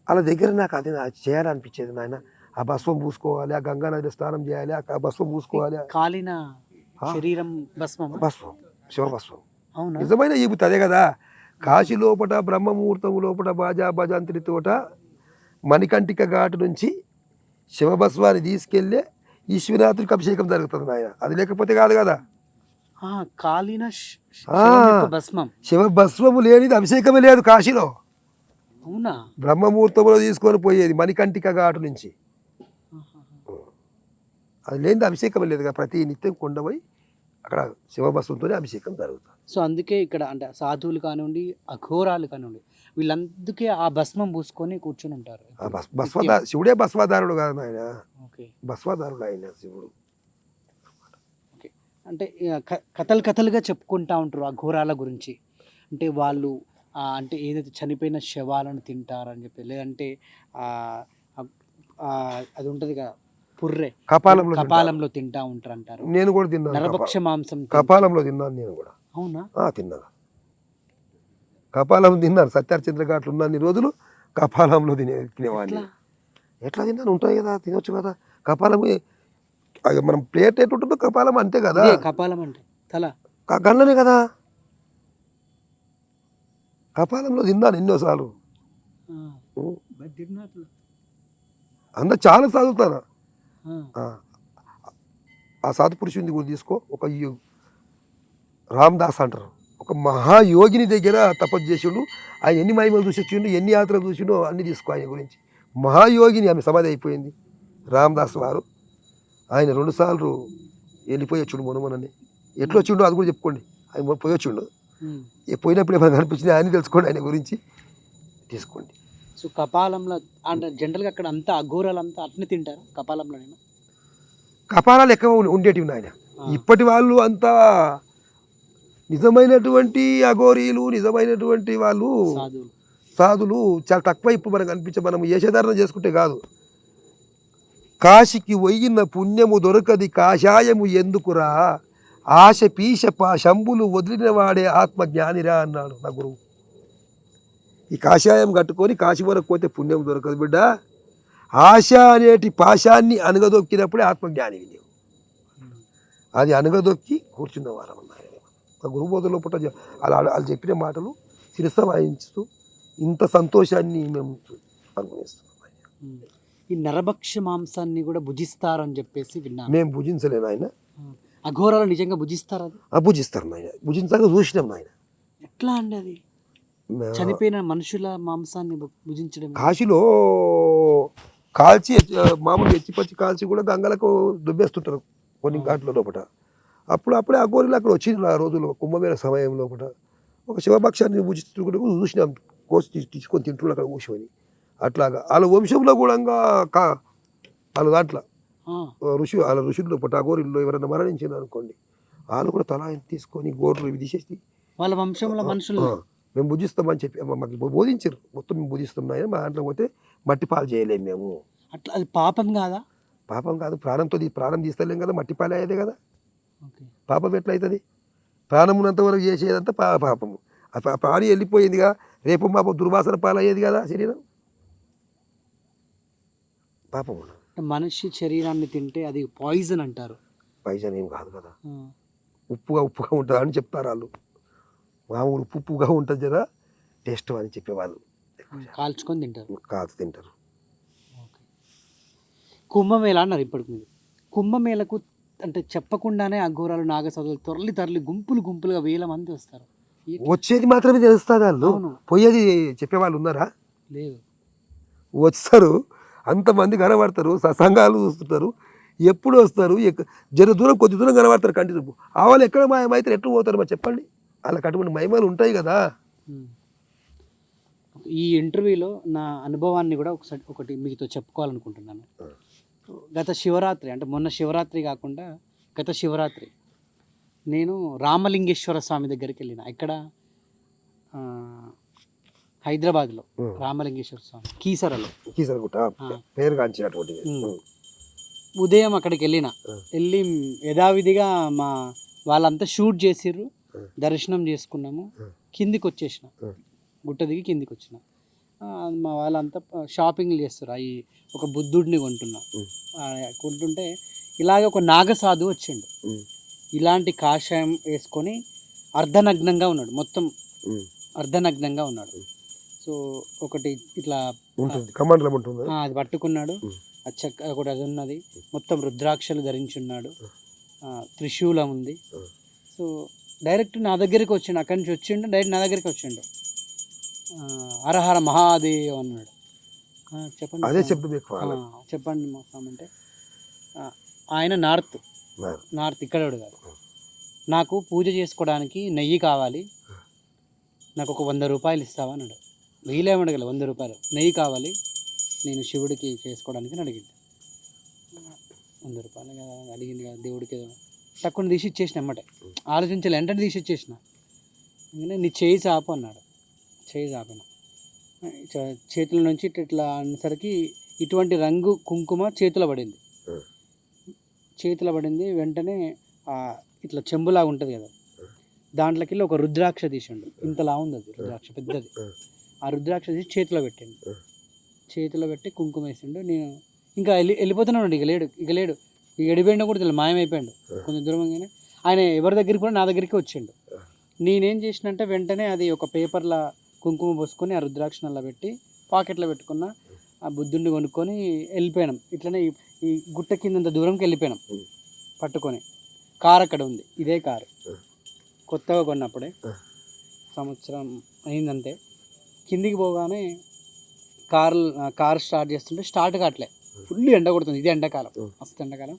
వాళ్ళ దగ్గర నాకు అది చేయాలనిపించేది నాయన. ఆ భస్మం పూసుకోవాలి, ఆ గంగా నదిలో స్నానం చేయాలి, ఆ భస్మం పూసుకోవాలి. కాలిన శరీరం భస్మం భస్మం, శివభస్మం. అవునా? నిజమైన ఈబుత్ అదే కదా. కాశీ లోపట బ్రహ్మముహూర్తం లోపట బాజా భజంత్రి తోట మణికంఠిక ఘాటు నుంచి శివభస్వాన్ని తీసుకెళ్ళి ఈశ్వరాత్రికి అభిషేకం జరుగుతుంది నాయన. అది లేకపోతే కాదు కదా. కాలిన భస్మం, శివభస్వము లేనిది అభిషేకమే లేదు కాశీలో. అవునా? బ్రహ్మముహూర్తంలో తీసుకొని పోయేది మణికంఠిక ఘాటు నుంచి. అది లేనిది అభిషేకం లేదు కదా. ప్రతి నిత్యం కొండపోయి అక్కడ శివభస్వంతోనే అభిషేకం జరుగుతుంది. సో అందుకే ఇక్కడ అంటే సాధువులు కానివ్వండి, అఘోరాలు కానివ్వండి, వీళ్ళందుకే ఆ భస్మం పూసుకొని కూర్చొని ఉంటారు. శివుడే భస్వాధారుడు కాదు ఆయన. ఓకే, భస్వాధారుడు ఆయన శివుడు. ఓకే. అంటే కథలుగా చెప్పుకుంటా ఉంటారు అఘోరాల గురించి. అంటే వాళ్ళు అంటే ఏదైతే చనిపోయిన శవాలను తింటారని చెప్పి, లేదంటే అది ఉంటుంది కదా పుర్రె, కపాలంలో తింటా ఉంటారు అంటారు. నేను కూడా తిన్నాను నరభక్ష మాంసం కపాలంలో తిన్నాను నేను కూడా. అవునా? తిన్నాను, కపాలం తిన్నాను. సత్యహరిచంద్ర ఘాట్లు ఉన్నన్ని రోజులు కపాలంలో తినేవాడిని. ఎట్లా తిన్నాను, ఉంటాయి కదా, తినొచ్చు కదా. కపాలం మనం ప్లేట్ ఎట్టుంటుందో కపాలం అంతే కదా. కపాలం అంటే తల గన్ననే కదా. కపాలంలో తిన్నాను ఎన్నోసార్లు. అందరు చాలా చదువుతాను. ఆ సాధు పురుషుని కూడా తీసుకో. ఒక రామదాస్ అంటారు, ఒక మహాయోగిని దగ్గర తపస్సు చేసిండు. ఆయన ఎన్ని మహిమలు చూసి వచ్చిండు, ఎన్ని యాత్రలు చూసిండో అన్ని తీసుకో ఆయన గురించి. మహాయోగిని, ఆమె సమాధి అయిపోయింది రామదాస్ వారు. ఆయన 2 సార్లు వెళ్ళిపోయి వచ్చిండు మొనమొనని. ఎట్లా వచ్చిండో అది కూడా చెప్పుకోండి. ఆయన పోయి వచ్చిండు. పోయినప్పుడు ఏమైనా కనిపించింది ఆయన తెలుసుకోండి, ఆయన గురించి తీసుకోండి. సో కపాలంలో అంటే జనరల్గా అక్కడ అంతా అఘోరాలు అంతా అట్నే తింటారు కపాలంలో. కపాలాలు ఎక్కువ ఉండేటివి నాయన. ఇప్పటి వాళ్ళు అంతా నిజమైనటువంటి అఘోరీలు, నిజమైనటువంటి వాళ్ళు సాధులు చాలా తక్కువ ఇప్పుడు మనకు అనిపించే. మనం యశధారణ చేసుకుంటే కాదు. కాశీకి పోయిన పుణ్యము దొరకది కాషాయము ఎందుకురా, ఆశ పీశ శంభులు వదిలిన వాడే ఆత్మజ్ఞానిరా అన్నాడు నా గురువు. ఈ కాషాయం కట్టుకొని కాశీ వరకు పోతే పుణ్యం దొరకదు బిడ్డ. ఆశ అనేటి పాశాన్ని అనగదొక్కినప్పుడే ఆత్మజ్ఞానివి నీవు. అది అనగదొక్కి కూర్చున్న వారం అన్నారు మా గురువు బోధలో పుట్ట. వాళ్ళు చెప్పిన మాటలు శిరస వాయించుతూ ఇంత సంతోషాన్ని మేము అనుభవిస్తున్నాం. ఈ నరభక్ష మాంసాన్ని కూడా భుజిస్తారని చెప్పేసి విన్నాను. మేము భుజించలేము ఆయన. అఘోరాలు నిజంగా భుజిస్తారు? అది భుజిస్తారు నాయన, భుజించాక చూసినాం నాయన. ఎట్లా అండి అది? చనిపోయిన మనుషుల మాంసాన్ని భుజించడం? కాశీలో కాల్చి మామూలు ఎచ్చిపచ్చి కాల్చి కూడా గంగలకు దుబ్బేస్తుంటారు కొన్ని ఘాట్ల లోపల. అప్పుడే అఘోరీలు అక్కడ వచ్చింది ఆ రోజుల్లో కుంభమేళ సమయం లోపల. ఒక శివభక్షాన్ని భుజిస్తూ కూడా చూసినాం. కోసి తీసుకొని తింటున్నారు అక్కడ కూర్చొని. అట్లాగా వాళ్ళ వంశంలో కూడా వాళ్ళ దాంట్లో వాళ్ళ ఋషుల్లో పుట్ట అఘోరీల్లో ఎవరైనా మరణించింది అనుకోండి, వాళ్ళు కూడా తలా తీసుకొని గోర్లు ఇవి తీసేసి వాళ్ళ వంశంలో మనుషులు మేము భుజిస్తామని చెప్పి మాకు బోధించారు. మొత్తం మేము భుజిస్తున్నాయి. మా దాంట్లో పోతే మట్టి పాలు చేయలేము మేము. అట్లా అది పాపం కాదా? పాపం కాదు. ప్రాణం తీస్తలేం కదా, మట్టి పాలు అయ్యేదే కదా. పాపం ఎట్లయితుంది? ప్రాణం ఉన్నంత వరకు చేసేదంతా పాపము. ప్రాణి వెళ్ళిపోయిందిగా, రేపు మాపం దుర్వాసన పాలయ్యేది కదా శరీరం. పాపం. మనిషి శరీరాన్ని తింటే అది పాయిజన్ అంటారు. పాయిజన్ ఏం కాదు కదా, ఉప్పుగా ఉంటుంది అని చెప్తారు వాళ్ళు. మామూలు ఉప్పుగా ఉంటుంది కదా, టేస్ట్ అని చెప్పేవాళ్ళు. కాల్చుకొని తింటారు. తింటారు. కుంభమేళ అన్నారు ఇప్పటికి. మీరు కుంభమేళకు అంటే చెప్పకుండానే అఘోరాలు నాగసాధువులు తరలి గుంపులుగా వేల మంది వస్తారు. వచ్చేది మాత్రమే తెలుస్తుంది. వాళ్ళు పోయేది చెప్పేవాళ్ళు ఉన్నారా? లేదు. వస్తారు, అంతమంది కనబడతారు, సత్సంగాలు చూస్తుంటారు. ఎప్పుడు వస్తారు? కొద్ది దూరం కనబడతారు. కంటిన్యూ ఆ వాళ్ళు ఎక్కడ మాయమైతే ఎట్లు పోతారు మరి చెప్పండి. వాళ్ళకి అటువంటి మహిమలు ఉంటాయి కదా. ఈ ఇంటర్వ్యూలో నా అనుభవాన్ని కూడా ఒకటి మీతో చెప్పుకోవాలనుకుంటున్నాను. గత శివరాత్రి అంటే మొన్న శివరాత్రి కాకుండా గత శివరాత్రి నేను రామలింగేశ్వర స్వామి దగ్గరికి వెళ్ళిన. ఇక్కడ హైదరాబాద్లో రామలింగేశ్వర స్వామి కీసరగుట్ట పేరుగాంచినటువంటి. ఉదయం అక్కడికి వెళ్ళి యథావిధిగా వాళ్ళంతా షూట్ చేసిర్రు. దర్శనం చేసుకున్నాము, కిందికి వచ్చేసిన, గుట్ట దిగి కిందికి వచ్చిన. మా వాళ్ళంతా షాపింగ్లు చేస్తారు. అవి ఒక బుద్ధుడిని కొంటున్నా. కొంటుంటే ఇలాగ ఒక నాగసాధు వచ్చిండు. ఇలాంటి కాషాయం వేసుకొని అర్ధనగ్నంగా ఉన్నాడు, మొత్తం అర్ధనగ్నంగా ఉన్నాడు. సో ఒకటి ఇట్లా కమాండలం ఉంటుంది, అది పట్టుకున్నాడు. ఒకటి అది ఉన్నది, మొత్తం రుద్రాక్షలు ధరించున్నాడు, త్రిశూలం ఉంది. సో డైరెక్ట్ నా దగ్గరికి వచ్చిండు, అక్కడి నుంచి వచ్చిండు, డైరెక్ట్ నా దగ్గరికి వచ్చిండు. హరహర మహాదేవ్ అన్నాడు. చెప్పండి, అదే చెప్పండి మా స్వామి అంటే, ఆయన నార్త్ ఇక్కడ కాదు. నాకు పూజ చేసుకోవడానికి నెయ్యి కావాలి, నాకు ఒక 100 రూపాయలు ఇస్తావా అన్నాడు. వీలేమడగల 100 రూపాయలు నెయ్యి కావాలి, నేను శివుడికి చేసుకోవడానికి అని అడిగింది. 100 రూపాయలు కదా అడిగింది కదా, దేవుడికి ఏదో తక్కువ తీసి ఇచ్చేసిన. అమ్మటే ఆలోచించాలి, వెంటనే తీసి ఇచ్చేసిన. నీ చేయి చాపు అన్నాడు. చేయి చాపిన, చేతుల నుంచి ఇట్లా అనేసరికి ఇటువంటి రంగు కుంకుమ చేతిలో పడింది. వెంటనే ఇట్లా చెంబులాగా ఉంటుంది కదా, దాంట్లోకి వెళ్ళి ఒక రుద్రాక్ష తీసిండు. ఇంతలా ఉంది అది రుద్రాక్ష, పెద్దది. ఆ రుద్రాక్ష తీసి చేతిలో పెట్టిండు. చేతిలో పెట్టి కుంకుమ వేసిండు. నేను ఇంకా వెళ్ళిపోతున్నాడు. ఇక లేడు. ఇక ఎడిపోయిండో కూడా తెలియదు, మాయమైపోయాడు. కొంచెం దూరంగానే ఆయన ఎవరి దగ్గరికి కూడా నా దగ్గరికి వచ్చిండు. నేనేం చేసినంటే వెంటనే అది ఒక పేపర్లో కుంకుమ పోసుకొని ఆ రుద్రాక్షను అలా పెట్టి పాకెట్లో పెట్టుకున్న, ఆ బుద్ధుడిని కొనుక్కొని వెళ్ళిపోయినాం. ఇట్లనే ఈ గుట్ట కిందంత దూరంకి వెళ్ళిపోయినాం పట్టుకొని. కారు అక్కడ ఉంది, ఇదే కారు కొత్తగా కొన్నప్పుడే, సంవత్సరం అయిందంటే. కిందికి పోగానే కారు స్టార్ట్ చేస్తుంటే స్టార్ట్ కావట్లే, ఫుల్ ఎండ కొడుతుంది. ఇది ఎండాకాలం, మస్తు ఎండాకాలం.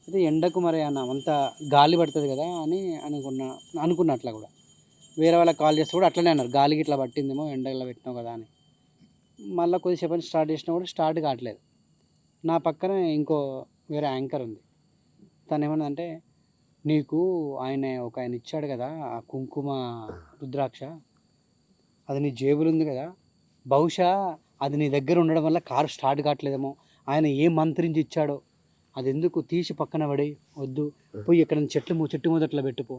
అయితే ఎండకు మరి అంత గాలి పడుతుంది కదా అని అనుకున్నా. అట్లా కూడా వేరే వాళ్ళకి కాల్ చేస్తే కూడా అట్లనే అన్నారు, గాలికి ఇట్లా పట్టిందేమో, ఎండలో పెట్టినావు కదా అని. మళ్ళీ కొద్దిసేపు స్టార్ట్ చేసినా కూడా స్టార్ట్ కావట్లేదు. నా పక్కన ఇంకో వేరే యాంకర్ ఉంది. తను ఏమన్నదంటే, నీకు ఆయన ఇచ్చాడు కదా ఆ కుంకుమ రుద్రాక్ష, అది నీ జేబులు ఉంది కదా, బహుశా అది నీ దగ్గర ఉండడం వల్ల కారు స్టార్ట్ కావట్లేదేమో, ఆయన ఏం మంత్రించి ఇచ్చాడో అది ఎందుకు తీసి పక్కన పడి, వద్దు పోయి ఎక్కడ చెట్టు మొదట్లో పెట్టుకో,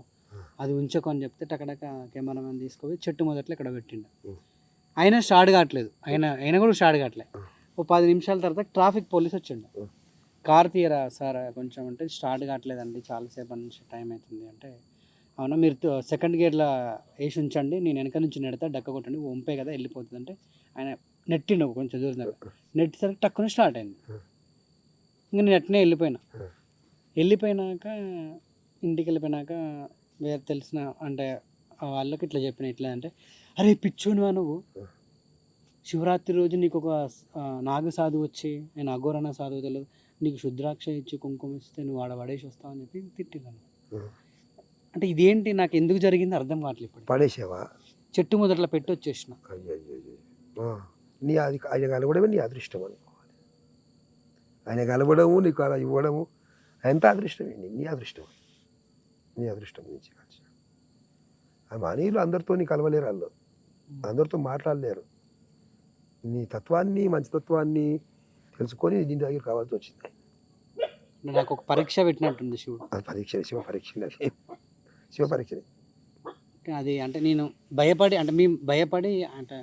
అది ఉంచుకో అని చెప్తే టకటక కెమెరామెన్ తీసుకుపోయి చెట్టు మొదట్లో ఇక్కడ పెట్టిండు. అయినా స్టార్ట్ కావట్లేదు, అయినా కూడా స్టార్ట్ కావట్లేదు. ఓ 10 నిమిషాల తర్వాత ట్రాఫిక్ పోలీస్ వచ్చిండు. కార్ తీయరా సార్ కొంచెం అంటే, స్టార్ట్ కావట్లేదండి, చాలాసేపు నుంచి టైం అవుతుంది అంటే, అవునా మీరు సెకండ్ గేర్లో వేసి ఉంచండి, నేను వెనక నుంచి నెడతా, డక్క కొట్టండి, వంపే కదా వెళ్ళిపోతుంది అంటే ఆయన నెట్టిండు కొంచెం దూరం దగ్గర. నెట్టేసరికి టక్కున స్టార్ట్ అయింది. ఇంకా నేను అట్నే వెళ్ళిపోయినాక ఇంటికి వెళ్ళిపోయినాక వేరే తెలిసిన అంటే వాళ్ళకి ఇట్లా చెప్పిన, ఇట్లా అంటే, అరే పిచ్చోనివా నువ్వు, శివరాత్రి రోజు నీకు ఒక నాగసాధువు వచ్చి, ఆయన అఘోరణ సాధువు తెలియదు, నీకు శుద్రాక్ష ఇచ్చి కుంకుమ ఇస్తే నువ్వు ఆడ పడేసి వస్తావు అని చెప్పి తిట్టినాను. అంటే ఇదేంటి నాకు ఎందుకు జరిగింది అర్థం కావట్లేదు. ఇప్పుడు పడేసావా, చెట్టు మొదట్లో పెట్టి వచ్చేసిన. నీ అది ఆయన కలవడమే నీ అదృష్టం అనుకోవాలి. ఆయన కలవడము, నీకు అలా ఇవ్వడము ఎంత అదృష్టమే, నీ అదృష్టం నుంచి కలిసి. ఆ మానవులు అందరితో కలవలేరు, వాళ్ళు అందరితో మాట్లాడలేరు. నీ తత్వాన్ని, మంచితత్వాన్ని తెలుసుకొని నీ దగ్గర కావాల్సి వచ్చింది. నాకు ఒక పరీక్ష పెట్టినట్టుంది శివుడు. అది పరీక్ష, శివ పరీక్ష. అది అంటే నేను భయపడి అంటే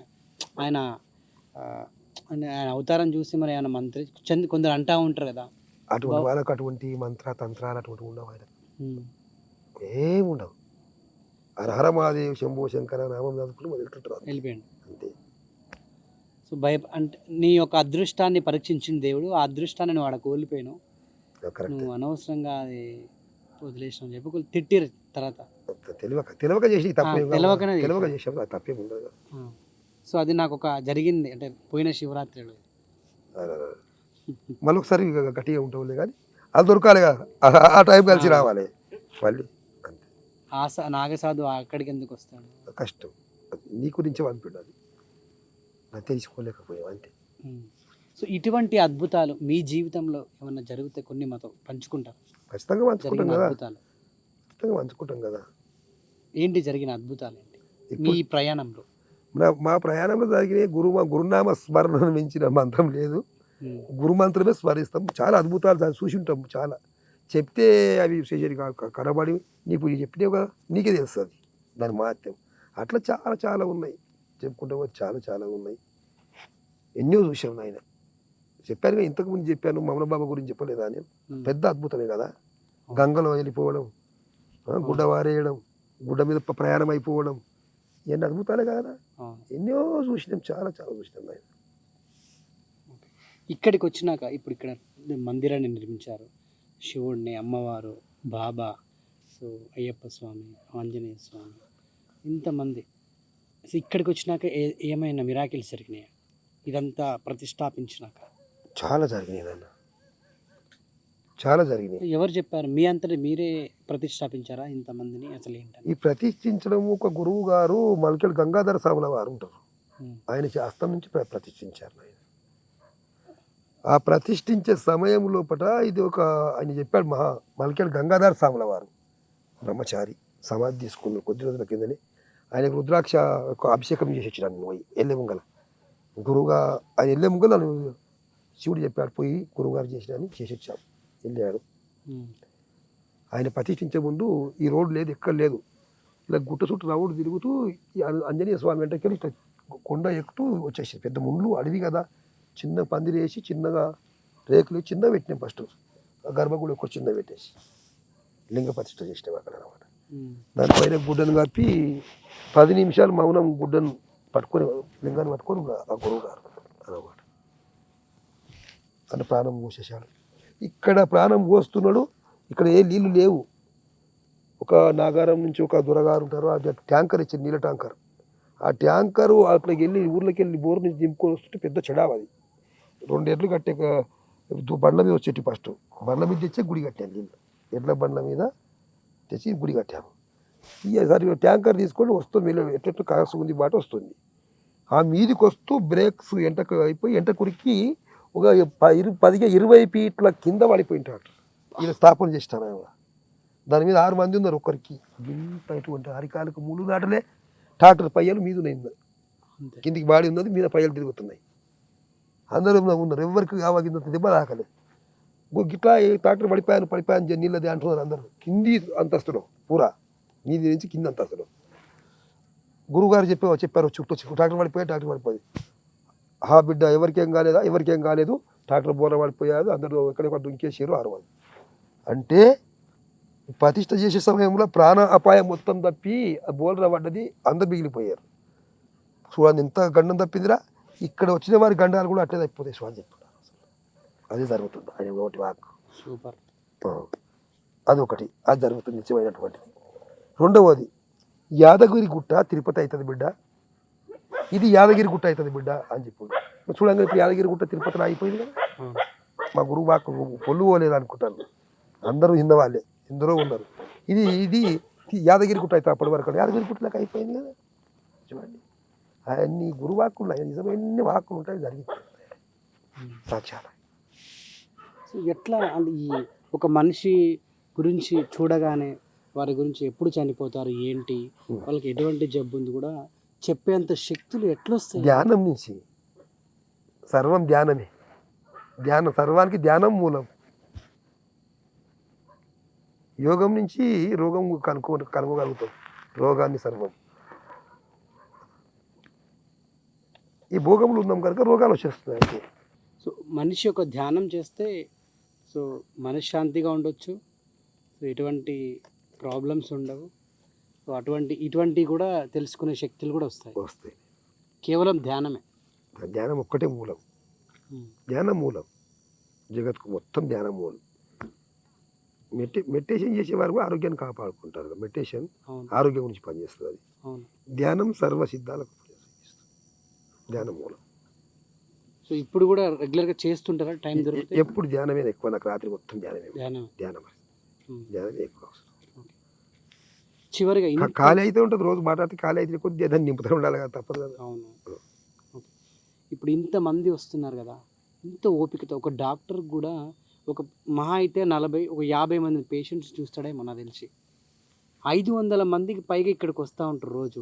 ఆయన అవతారం చూసి మరి ఆయన మంత్రి కొందరు అంటా ఉంటారు కదా, అటువంటి వాళ్ళకు అటువంటి తంత్రాలు అటువంటి ఉండవు. ఆయన ఏముండవు. హరహర మహాదేవ్ శంభో శంకర నామం చదువుకుని మొదలుపెట్టారు, వెళ్ళిపోయాడు అంతే. సో అంటే నీ యొక్క అదృష్టాన్ని పరీక్షించిన దేవుడు, ఆ అదృష్టాన్ని నువ్వు ఆడ కోల్పోయాను, నువ్వు అనవసరంగా అది వదిలేసినావు చెప్పి తిట్టిరు. తర్వాత తెలియక చేసి తప్పే ఉండదు. సో అది నాకు ఒక జరిగింది, అంటే పోయిన శివరాత్రిలో. మళ్ళీ ఒకసారి గట్టిగా ఉంటావులే, కానీ అది దొరకాలి కదా, ఆ టైం కలిసి రావాలి మళ్ళీ. నాగసాధు అక్కడికి ఎందుకు వస్తాడు, కష్టం. నీ గురించి అనిపించదు, నాకు తెలుసుకోలేకపోయావు అంతే. సో ఇటువంటి అద్భుతాలు మీ జీవితంలో ఏమన్నా జరిగితే కొన్ని మాతో పంచుకుంటారు? ఖచ్చితంగా పంచుకుంటాం కదా. ఏంటి జరిగిన అద్భుతాలు ఏంటి మీ ప్రయాణంలో? మా ప్రయాణంలో జరిగిన గురునామ స్మరణ మించిన మంత్రం లేదు. గురు మంత్రమే స్మరిస్తాం. చాలా అద్భుతాలు చూసి ఉంటాం. చాలా చెప్తే అవి కనబడి నీకు చెప్పినావు కదా నీకే తెలుస్తుంది దాని మహత్యం. అట్లా చాలా చాలా ఉన్నాయి, చెప్పుకుంటే పోతే చాలా చాలా ఉన్నాయి. ఎన్నో చూసాం ఆయన. చెప్పాను కదా, ఇంతకుముందు చెప్పాను మమన బాబా గురించి చెప్పలేదా నేను. పెద్ద అద్భుతమే కదా, గంగలో వెళ్ళిపోవడం, గుడ్డ వారేయడం, గుడ్డ మీద ప్రయాణం అయిపోవడం, ఎన్ని అద్భుతాలే కదా. ఎన్నో చూసినాం, చాలా చాలా చూసినాం ఆయన. ఇక్కడికి వచ్చినాక ఇప్పుడు ఇక్కడ మందిరాన్ని నిర్మించారు, శివుడిని, అమ్మవారు, బాబా, సో అయ్యప్ప స్వామి, ఆంజనేయ స్వామి, ఇంతమంది. సో ఇక్కడికి వచ్చినాక ఏమైనా మిరాకిల్స్ జరిగినాయా ఇదంతా ప్రతిష్టాపించినాక? చాలా జరిగినాయి అన్న, చాలా జరిగినాయి. ఎవరు చెప్పారు? మీ అంతటి మీరే ప్రతిష్టాపించారా ఇంతమందిని? అసలు ఏంటని ఈ ప్రతిష్ఠించడం ఒక గురువు గారు మల్కెల్ గంగాధర స్వాముల వారు ఉంటారు, ఆయన హస్తం నుంచి ప్రతిష్ఠించారు ఆయన. ఆ ప్రతిష్ఠించే సమయం లోపల ఇది ఒక ఆయన చెప్పాడు, మల్కెల్ గంగాధర స్వాముల వారు బ్రహ్మచారి సమాధి తీసుకున్న కొద్ది రోజుల కిందని ఆయనకు రుద్రాక్ష అభిషేకం చేసి వచ్చాడు. నన్ను పోయి ఎల్లెముంగల గురువుగా ఆయన ఎల్లెముంగల నన్ను శివుడు చెప్పాడు, పోయి గురువుగారు చేసినని చేసి వచ్చాడు. వెళ్ళాడు. ఆయన ప్రతిష్ఠించే ముందు ఈ రోడ్డు లేదు, ఎక్కడ లేదు, ఇలా గుట్ట చుట్టూ రౌండ్ తిరుగుతూ ఈ ఆంజనేయ స్వామి వెంటకెళ్ళి కొండ ఎక్కుతూ వచ్చేసి, పెద్ద ముండ్లు అడవి కదా, చిన్న పందిరి వేసి చిన్నగా రేకులు చిన్న పెట్టినాం. ఫస్ట్ గర్భగుడి ఒక చిన్న పెట్టేసి లింగ ప్రతిష్ఠ చేసినాం అక్కడ అనమాట. దానిపైన గుడ్డను కప్పి 10 నిమిషాలు మౌనం గుడ్డను పట్టుకొని లింగాన్ని పట్టుకొని ఆ గురువు గారు అనమాట అని ప్రాణం పోసేసాడు. ఇక్కడ ప్రాణం పోస్తున్నాడు, ఇక్కడ ఏ నీళ్ళు లేవు. ఒక నాగారం నుంచి ఒక దొరగారు ఉంటారు, ఆ ట్యాంకర్ ఇచ్చింది, నీళ్ళ ట్యాంకర్. ఆ ట్యాంకరు అట్లకి వెళ్ళి ఊర్లోకి వెళ్ళి బోర్ నుంచి దింపుకొని వస్తుంటే పెద్ద చెడావు అది. 2 ఎడ్లు కట్టే బండ్ల మీద వచ్చేటి, ఫస్ట్ బండ్ల మీద తెచ్చి గుడి కట్టాను, నీళ్ళు ఎడ్ల బండ్ల మీద తెచ్చి గుడి కట్టాము. సరే ట్యాంకర్ తీసుకొని వస్తుంది, ఎట్టు కాసుకుంది బాట వస్తుంది. ఆ మీదికి వస్తూ బ్రేక్స్ ఎంటకు అయిపోయి ఎంట కురికి ఒక 10-20 ఫీట్ల కింద పడిపోయి ట్రాక్టర్. ఇలా స్థాపన చేస్తాను. దాని మీద 6 మంది ఉన్నారు. ఒకరికి ఇంత ఇటువంటి అరికాలకు ముళ్ళు దాటలే, ట్రాక్టర్ పయ్యలు మీద ఉన్నాయి, కిందికి బాడీ ఉన్నది, మీద పయ్యలు తిరుగుతున్నాయి. అందరూ ఉన్నారు, ఎవరికి కావాల్సింత దెబ్బ తాకలేదు. గిట్లా ట్రాక్టర్ పడిపోయాను నీళ్ళది అంటున్నారు అందరూ. కింది అంతస్తులో పూరా మీది నుంచి కింది అంతస్తులో గురువుగారు చెప్పారు చుట్టూ ట్రాక్టర్ పడిపోయి ఆ బిడ్డ ఎవరికేం కాలేదు, ట్రాక్టర్ బోర పడిపోయారు, అందరూ ఎక్కడెక్కడ దుంకేసారు 6 మంది. అంటే ప్రతిష్ట చేసే సమయంలో ప్రాణ అపాయం మొత్తం తప్పి ఆ బోలర పడ్డది, అందరు మిగిలిపోయారు. చూడండి ఎంత గండం తప్పిందిరా. ఇక్కడ వచ్చిన వారి గండాలు కూడా అట్లే తప్పిపోతాయి స్వామి చెప్తున్నారు. అది జరుగుతుంది ఆయన నోటి వాక్. సూపర్. అదొకటి, అది జరుగుతుంది నిత్యమైనటువంటిది. రెండవది, యాదగిరి గుట్ట తిరుపతి అవుతుంది బిడ్డ, ఇది యాదగిరి గుట్ట అవుతుంది బిడ్డ అని చెప్పి చూడంగా ఇప్పుడు యాదగిరి గుట్ట తిరుపతిలో అయిపోయింది కదా. మా గురువు వాక్ పొల్లు పోలేదు అనుకుంటాను, అందరూ వాళ్ళే ఎందరో ఉన్నారు. ఇది యాదగిరి గుట్ట అవుతుంది. అప్పటి వరకు యాదగిరి గుట్టలకు అయిపోయింది కదా. చూడండి అన్ని గురువు వాక్కులు ఉన్నాయి, నిజమైన వాక్కులు ఉంటాయి, జరిగింది సాక్ష్యాలు. ఎట్లా అంటే ఈ ఒక మనిషి గురించి చూడగానే వారి గురించి ఎప్పుడు చనిపోతారు ఏంటి, వాళ్ళకి ఎటువంటి జబ్బు ఉంది కూడా చెప్పేంత శక్తులు ఎట్లొస్తాయి? ధ్యానం నుంచి, సర్వం ధ్యానమే. సర్వానికి ధ్యానం మూలం. యోగం నుంచి రోగం కనుగోగలుగుతాం, రోగాన్ని సర్వం. ఈ భోగములు ఉన్నాం కనుక రోగాలు వచ్చేస్తున్నాయి అంతే. సో మనిషి ఒక ధ్యానం చేస్తే సో మనశ్శాంతిగా ఉండొచ్చు, సో ఎటువంటి ప్రాబ్లమ్స్ ఉండవు, సో ఇటువంటి కూడా తెలుసుకునే శక్తులు కూడా వస్తాయి. కేవలం ధ్యానమే. ధ్యానం ఒక్కటే మూలం. ధ్యానం మూలం జగత్కు, మొత్తం ధ్యానం మూలం. మెడిటేషన్ చేసేవారు కూడా ఆరోగ్యాన్ని కాపాడుకుంటారు. మెడిటేషన్ ఆరోగ్యం గురించి పనిచేస్తుంది. అది ధ్యానం సర్వ సిద్ధాలకు ధ్యానం మూలం. సో ఇప్పుడు కూడా రెగ్యులర్గా చేస్తుంటారా? టైం దొరుకుతుంది ఎప్పుడు ధ్యానమే ఎక్కువ. నాకు రాత్రి మొత్తం ధ్యానమే ఎక్కువ. చివరిగా ఖాళీ అయితే ఉంటుంది, రోజు మాట్లాడితే ఖాళీ అయితే కొద్దిగా దాన్ని నింపుతూ ఉండాలి కదా, తప్పదు కదా. అవును. ఇప్పుడు ఇంతమంది వస్తున్నారు కదా, ఇంత ఓపికతో ఒక డాక్టర్ కూడా ఒక మహా అయితే 40 ఒక 50 మంది పేషెంట్స్ చూస్తాడేమో నాకు తెలిసి. 500 మందికి పైగా ఇక్కడికి వస్తూ ఉంటారు రోజు.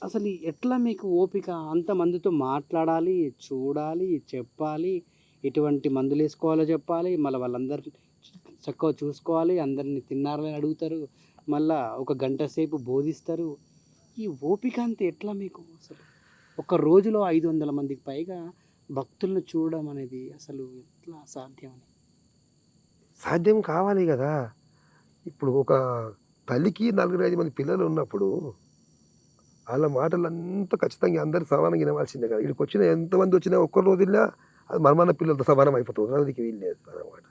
అసలు ఎట్లా మీకు ఓపిక? అంతమందితో మాట్లాడాలి, చూడాలి, చెప్పాలి, ఎటువంటి మందులు వేసుకోవాలో చెప్పాలి, మళ్ళీ వాళ్ళందరూ చక్కగా చూసుకోవాలి, అందరిని తిన్నారని అడుగుతారు, మళ్ళా ఒక గంట సేపు బోధిస్తారు. ఈ ఓపిక అంతా ఎట్లా మీకు అసలు? ఒక రోజులో 500 మందికి పైగా భక్తులను చూడడం అనేది అసలు ఎట్లా సాధ్యం అని? సాధ్యం కావాలి కదా. ఇప్పుడు ఒక తల్లికి 4-5 మంది పిల్లలు ఉన్నప్పుడు వాళ్ళ మాటలంతా ఖచ్చితంగా అందరూ సమానంగా వినవలసిందే కదా. ఈడికి వచ్చిన ఎంతమంది వచ్చినా ఒక్క రోజుల్లో అది మన పిల్లలతో సమానం అయిపోతుంది. ఉన్నదికి వీల్లేదు అన్నమాట.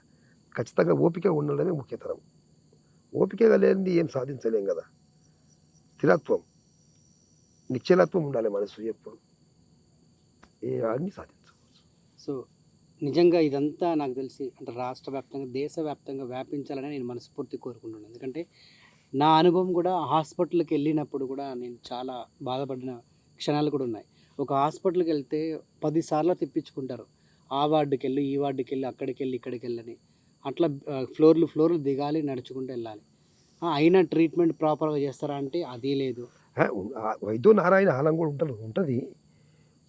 ఖచ్చితంగా ఓపిక ఉండడమే ముఖ్యతరం. ఓపికగా లేనిది ఏం సాధించలేం కదా. స్థిరత్వం, నిశ్చలత్వం ఉండాలి మనసు ఎప్పుడు. అన్నీ సాధించవచ్చు. సో నిజంగా ఇదంతా నాకు తెలిసి అంటే రాష్ట్ర వ్యాప్తంగా, దేశవ్యాప్తంగా వ్యాపించాలని నేను మనస్ఫూర్తి కోరుకుంటున్నాను. ఎందుకంటే నా అనుభవం కూడా హాస్పిటల్కి వెళ్ళినప్పుడు కూడా నేను చాలా బాధపడిన క్షణాలు కూడా ఉన్నాయి. ఒక హాస్పిటల్కి వెళ్తే 10 సార్లు తిప్పించుకుంటారు. ఆ వార్డుకి వెళ్ళి, ఈ వార్డుకి వెళ్ళి, అక్కడికి వెళ్ళి, ఇక్కడికి వెళ్ళని అట్లా ఫ్లోర్లు దిగాలి, నడుచుకుంటూ వెళ్ళాలి. అయినా ట్రీట్మెంట్ ప్రాపర్గా చేస్తారా అంటే అది లేదు. వైద్యో నారాయణ ఆలం కూడా ఉంటుంది.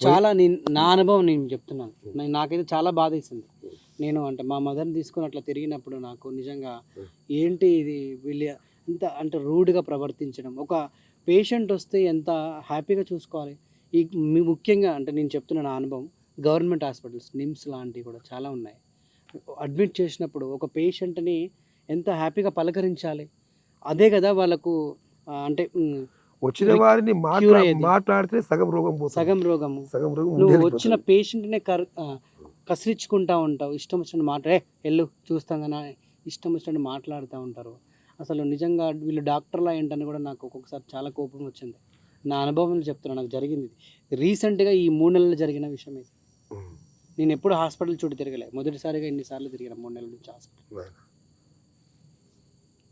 చాలా నా అనుభవం నేను చెప్తున్నాను. నాకైతే చాలా బాధేసింది. నేను అంటే మా మదర్ని తీసుకొని అట్లా తిరిగినప్పుడు నాకు నిజంగా ఏంటి ఇది వీళ్ళు ఎంత అంటే రూడ్గా ప్రవర్తించడం. ఒక పేషెంట్ వస్తే ఎంత హ్యాపీగా చూసుకోవాలి. ఈ ముఖ్యంగా అంటే నేను చెప్తున్న నా అనుభవం గవర్నమెంట్ హాస్పిటల్స్, నిమ్స్ లాంటివి కూడా చాలా ఉన్నాయి. అడ్మిట్ చేసినప్పుడు ఒక పేషెంట్ని ఎంత హ్యాపీగా పలకరించాలి. అదే కదా వాళ్ళకు అంటే వచ్చిన వారిని క్యూర్ అయ్యేది. మాట్లాడితే సగం రోగం పోతుంది. సగం రోగము. సగం రోగం నువ్వు ముందే వచ్చిన వెళ్ళిపోతుంది. పేషెంట్నే కసిరించుకుంటా ఉంటావు. ఇష్టం వచ్చినట్టు మాట్లాడే వెళ్ళు చూస్తాం కానీ ఇష్టం వచ్చినట్టు మాట్లాడుతూ ఉంటారు. అసలు నిజంగా వీళ్ళు డాక్టర్లా ఏంటని కూడా నాకు ఒక్కొక్కసారి చాలా కోపం వచ్చింది. నా అనుభవం చెప్తున్నా, నాకు జరిగింది ఇది. రీసెంట్గా ఈ 3 నెలలు జరిగిన విషయం ఇది. ఉమ్. నేను ఎప్పుడు హాస్పిటల్ చుట్టూ తిరగలే. మొదటిసారిగా ఇన్నిసార్లు తిరిగిన 3 నెలల నుంచి హాస్పిటల్.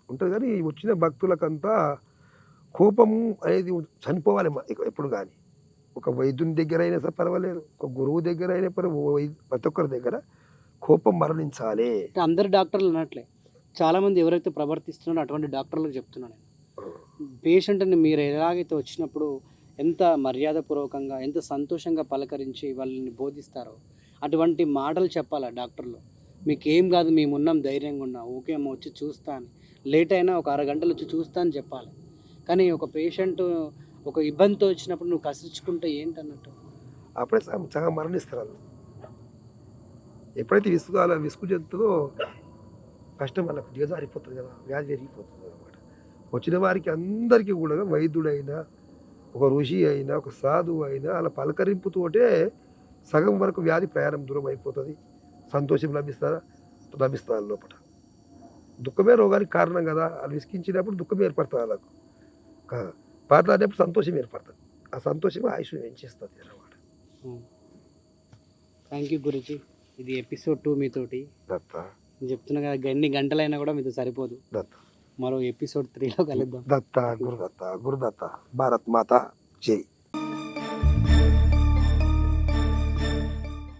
ఉంటుంది కానీ వచ్చిన భక్తులకంతా కోపము అనేది చనిపోవాలి ఎప్పుడు కానీ. ఒక వైద్యుని దగ్గర అయినా సరే పర్వాలేదు, ఒక గురువు దగ్గర అయినా ప్రతి ఒక్కరి దగ్గర కోపం మరణించాలి. అంటే అందరు డాక్టర్లు అనట్లే, చాలామంది ఎవరైతే ప్రవర్తిస్తున్నారో అటువంటి డాక్టర్లకు చెప్తున్నాను నేను. పేషెంట్ని మీరు ఎలాగైతే వచ్చినప్పుడు ఎంత మర్యాదపూర్వకంగా, ఎంత సంతోషంగా పలకరించి వాళ్ళని బోధిస్తారో అటువంటి మాటలు చెప్పాలి డాక్టర్లు. మీకేం కాదు, మేమున్నాం, ధైర్యంగా ఉన్నాం, ఓకే అమ్మ వచ్చి చూస్తా అని. లేట్ అయినా ఒక అరగంటలు వచ్చి చూస్తా అని చెప్పాలి. కానీ ఒక పేషెంట్ ఒక ఇబ్బందితో వచ్చినప్పుడు నువ్వు కసిరించుకుంటే ఏంటన్నట్టు. అప్పుడే సగం మరణిస్తారు వాళ్ళు. ఎప్పుడైతే విసుగు చెందుతుందో కష్టం వాళ్ళకు దిగజారిపోతుంది కదా, వ్యాధి పెరిగిపోతుంది అనమాట. వచ్చిన వారికి అందరికీ కూడా వైద్యుడైనా, ఒక ఋషి అయినా, ఒక సాధువు అయినా అలా పలకరింపుతోటే సగం వరకు వ్యాధి ప్రయాణం దూరం అయిపోతుంది. సంతోషం లభిస్తారు లోపల. దుఃఖమే రోగానికి కారణం కదా. వాళ్ళు విసిగించినప్పుడు దుఃఖం ఏర్పడుతుంది వాళ్ళకు. పాటలాడినప్పుడు సంతోషం ఏర్పడుతుంది. ఆ సంతోషం ఆయుష్ పెంచేస్తుంది అన్నమాట. Thank you Guruji. ఇది ఎపిసోడ్ 2 మీతోటి. దత్త నేను చెప్తున్నా కదా, ఎన్ని గంటలైనా కూడా మీతో సరిపోదు. దత్త మరో ఎపిసోడ్ 3లో కలుద్దాం. దత్త గురుదత్త భారత్ మాత జై.